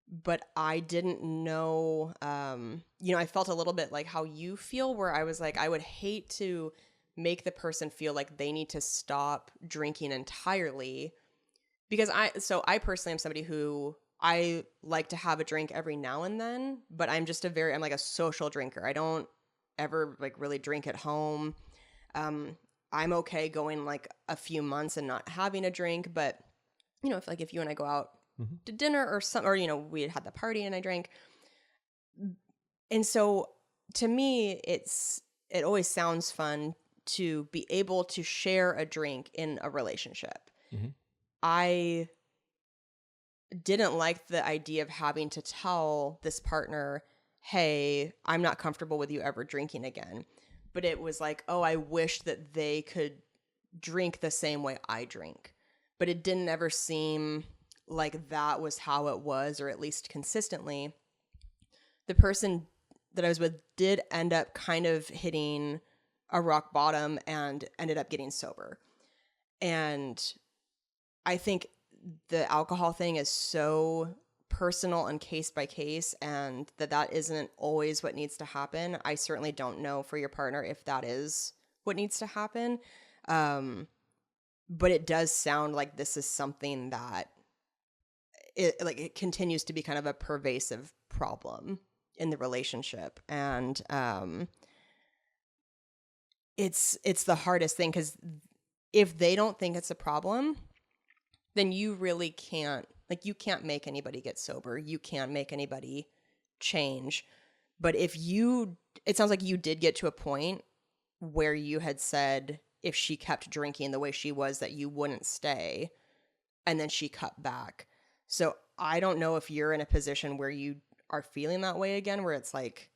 but I didn't know, I felt a little bit like how you feel, where I was like, I would hate to make the person feel like they need to stop drinking entirely, because I personally am somebody who I like to have a drink every now and then, but I'm like a social drinker. I don't ever like really drink at home. I'm okay going like a few months and not having a drink, but if you and I go out to dinner or we had the party and I drank. And so to me, it always sounds fun to be able to share a drink in a relationship. Mm-hmm. I didn't like the idea of having to tell this partner, hey, I'm not comfortable with you ever drinking again. But it was like, oh, I wish that they could drink the same way I drink. But it didn't ever seem like that was how it was, or at least consistently. The person that I was with did end up kind of hitting a rock bottom and ended up getting sober. And I think the alcohol thing is so personal and case by case, and that isn't always what needs to happen. I certainly don't know for your partner if that is what needs to happen. But it does sound like this is something that it continues to be kind of a pervasive problem in the relationship. And it's the hardest thing, because if they don't think it's a problem, then you really can't, you can't make anybody get sober. You can't make anybody change. But it sounds like you did get to a point where you had said if she kept drinking the way she was, that you wouldn't stay, and then she cut back. So I don't know if you're in a position where you are feeling that way again, where it's like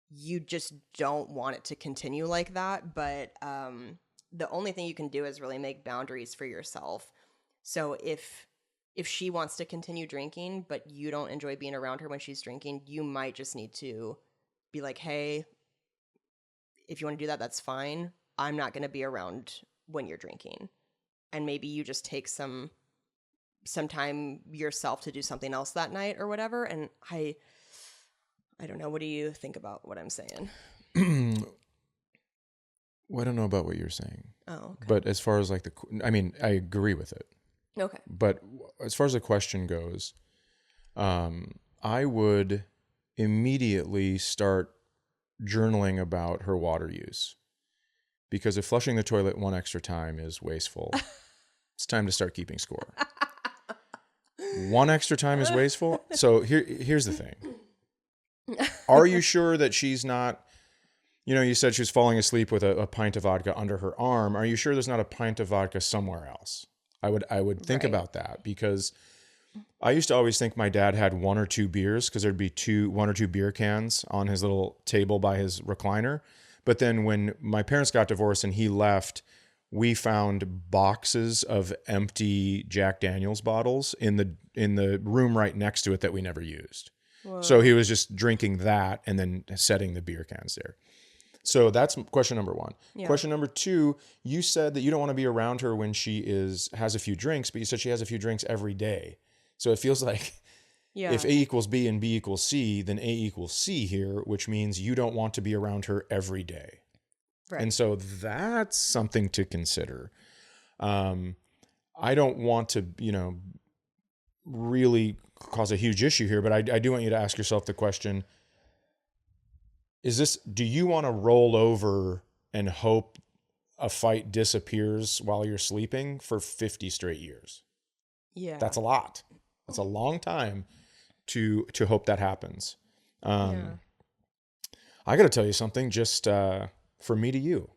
you just don't want it to continue like that. But the only thing you can do is really make boundaries for yourself. So if she wants to continue drinking, but you don't enjoy being around her when she's drinking, you might just need to be like, hey, if you want to do that, that's fine. I'm not going to be around when you're drinking. And maybe you just take some time yourself to do something else that night or whatever. And I don't know. What do you think about what I'm saying? Well, I don't know about what you're saying. Oh, okay. But as far as I agree with it. Okay. But as far as the question goes, I would immediately start journaling about her water use. Because if flushing the toilet one extra time is wasteful, it's time to start keeping score. One extra time is wasteful. So here's the thing. Are you sure that she's not You know, you said she was falling asleep with a pint of vodka under her arm. Are you sure there's not a pint of vodka somewhere else? I would think about that, because I used to always think my dad had one or two beers, because there'd be one or two beer cans on his little table by his recliner. But then when my parents got divorced and he left, we found boxes of empty Jack Daniel's bottles in the room right next to it that we never used. Whoa. So he was just drinking that and then setting the beer cans there. So that's question number one. Yeah. Question number two, you said that you don't want to be around her when she has a few drinks, but you said she has a few drinks every day. So it feels like if A equals B and B equals C, then A equals C here, which means you don't want to be around her every day. Right. And so that's something to consider. I don't want to, really cause a huge issue here, but I do want you to ask yourself the question, do you want to roll over and hope a fight disappears while you're sleeping for 50 straight years? Yeah. That's a lot. That's a long time to hope that happens. I got to tell you something, just from me to you.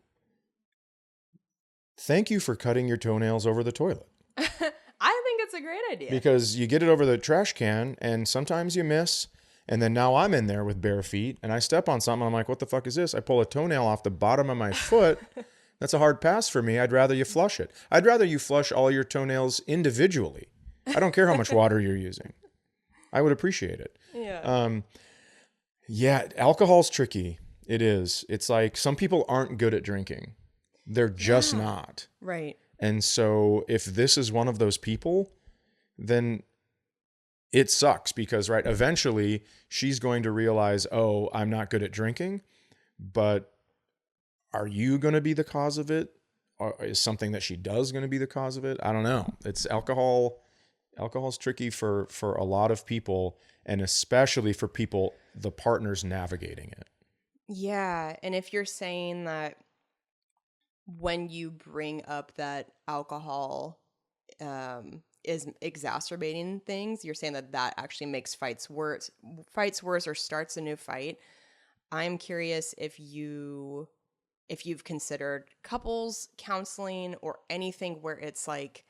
Thank you for cutting your toenails over the toilet. I think it's a great idea. Because you get it over the trash can and sometimes you miss. And then now I'm in there with bare feet and I step on something. I'm like, what the fuck is this? I pull a toenail off the bottom of my foot. That's a hard pass for me. I'd rather you flush it. I'd rather you flush all your toenails individually. I don't care how much water you're using. I would appreciate it. Yeah. Alcohol's tricky. It is. It's like some people aren't good at drinking. They're just not. Right. And so if this is one of those people, then it sucks because, eventually she's going to realize, oh, I'm not good at drinking, but are you going to be the cause of it? Or is something that she does going to be the cause of it? I don't know. It's alcohol. Alcohol's tricky for a lot of people, and especially for people, the partners navigating it. Yeah. And if you're saying that when you bring up that alcohol, is exacerbating things, you're saying that actually makes fights worse or starts a new fight. I'm curious if you've considered couples counseling or anything where it's like,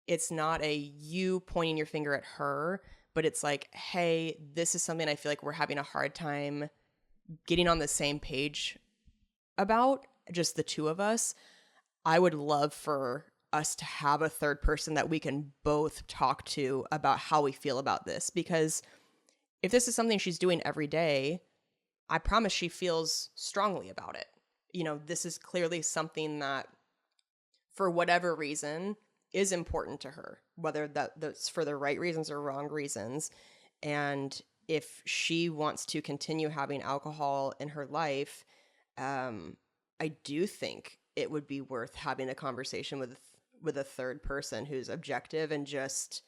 it's not you pointing your finger at her, but it's like, hey, this is something I feel like we're having a hard time getting on the same page about, just the two of us. I would love for us to have a third person that we can both talk to about how we feel about this, because if this is something she's doing every day, I promise she feels strongly about it. This is clearly something that for whatever reason is important to her, whether that's for the right reasons or wrong reasons. And if she wants to continue having alcohol in her life, I do think it would be worth having a conversation with a third person who's objective and just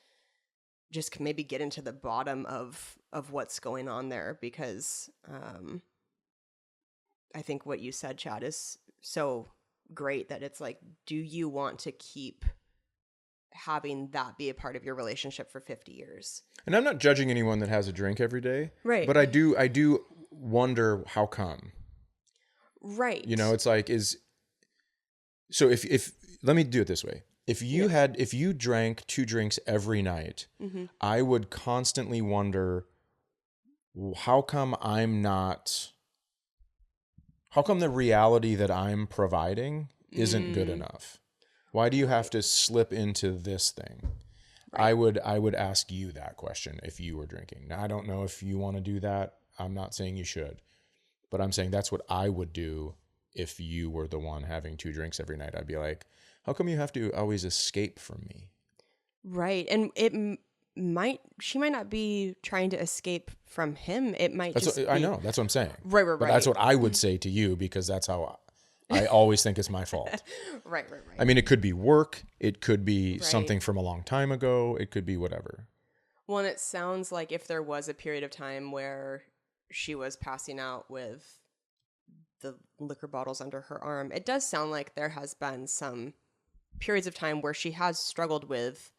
maybe get into the bottom of what's going on there, because I think what you said, Chad, is so great that it's like, do you want to keep having that be a part of your relationship for 50 years? And I'm not judging anyone that has a drink every day. Right. But I do wonder how come. Right. It's like, so if let me do it this way. If you drank 2 drinks every night, mm-hmm. I would constantly wonder, how come the reality that I'm providing isn't good enough? Why do you have to slip into this thing? Right. I would ask you that question if you were drinking. Now, I don't know if you want to do that. I'm not saying you should, but I'm saying that's what I would do if you were the one having 2 drinks every night. I'd be like, how come you have to always escape from me? Right. And she might not be trying to escape from him. It might I know. That's what I'm saying. Right. But that's what I would say to you, because that's how I always think it's my fault. Right. I mean, it could be work. It could be something from a long time ago. It could be whatever. Well, and it sounds like if there was a period of time where she was passing out with the liquor bottles under her arm, it does sound like there has been some periods of time where she has struggled with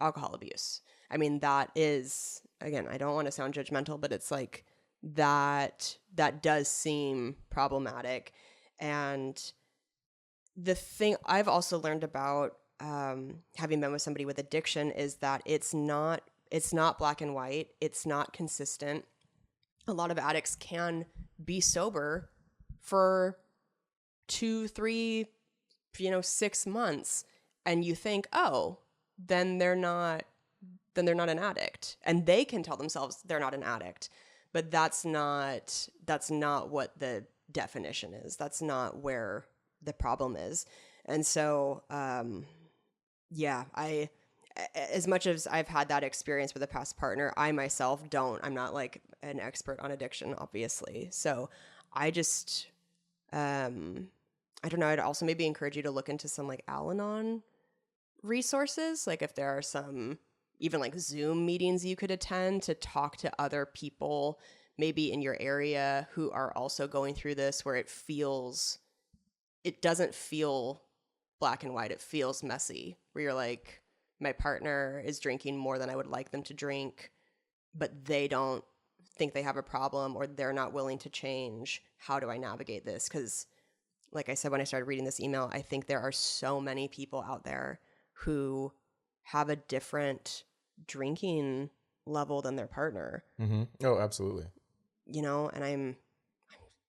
alcohol abuse. I mean, that is, again, I don't want to sound judgmental, but it's like, that does seem problematic. And the thing I've also learned about having been with somebody with addiction is that it's not black and white. It's not consistent. A lot of addicts can be sober for 2, 3, 6 months, and you think, oh, then they're not an addict, and they can tell themselves they're not an addict, but that's not what the definition is. That's not where the problem is. And so, as much as I've had that experience with a past partner, I myself I'm not like an expert on addiction, obviously. So I just, I don't know. I'd also maybe encourage you to look into some like Al-Anon resources. Like if there are some even like Zoom meetings you could attend to talk to other people maybe in your area who are also going through this, where it doesn't feel black and white. It feels messy, where you're like, my partner is drinking more than I would like them to drink, but they don't think they have a problem, or they're not willing to change. How do I navigate this? Because like I said, when I started reading this email, I think there are so many people out there who have a different drinking level than their partner. Mm-hmm. Oh, absolutely. And I'm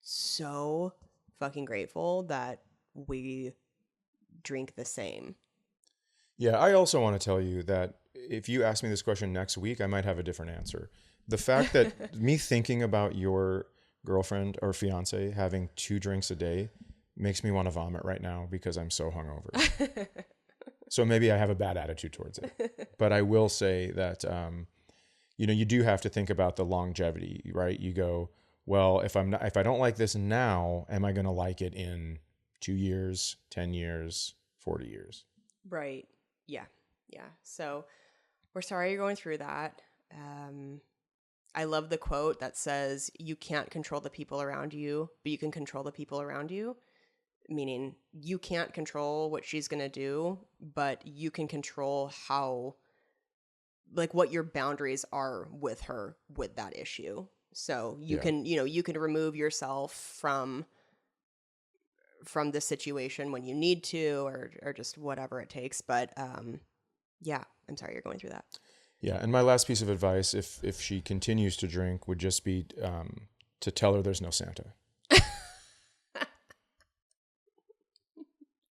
so fucking grateful that we drink the same. Yeah, I also want to tell you that if you ask me this question next week, I might have a different answer. The fact that me thinking about your girlfriend or fiance having 2 drinks a day makes me want to vomit right now because I'm so hungover. So maybe I have a bad attitude towards it. But I will say that, you do have to think about the longevity, right? You go, well, if I don't like this now, am I going to like it in 2 years, 10 years, 40 years? Right. Yeah. Yeah. So we're sorry you're going through that. I love the quote that says, you can't control the people around you, but you can control the people around you. Meaning you can't control what she's going to do, but you can control what your boundaries are with her with that issue. So you can remove yourself from the situation when you need to, or just whatever it takes. But I'm sorry you're going through that. Yeah. And my last piece of advice, if she continues to drink, would just be to tell her there's no Santa.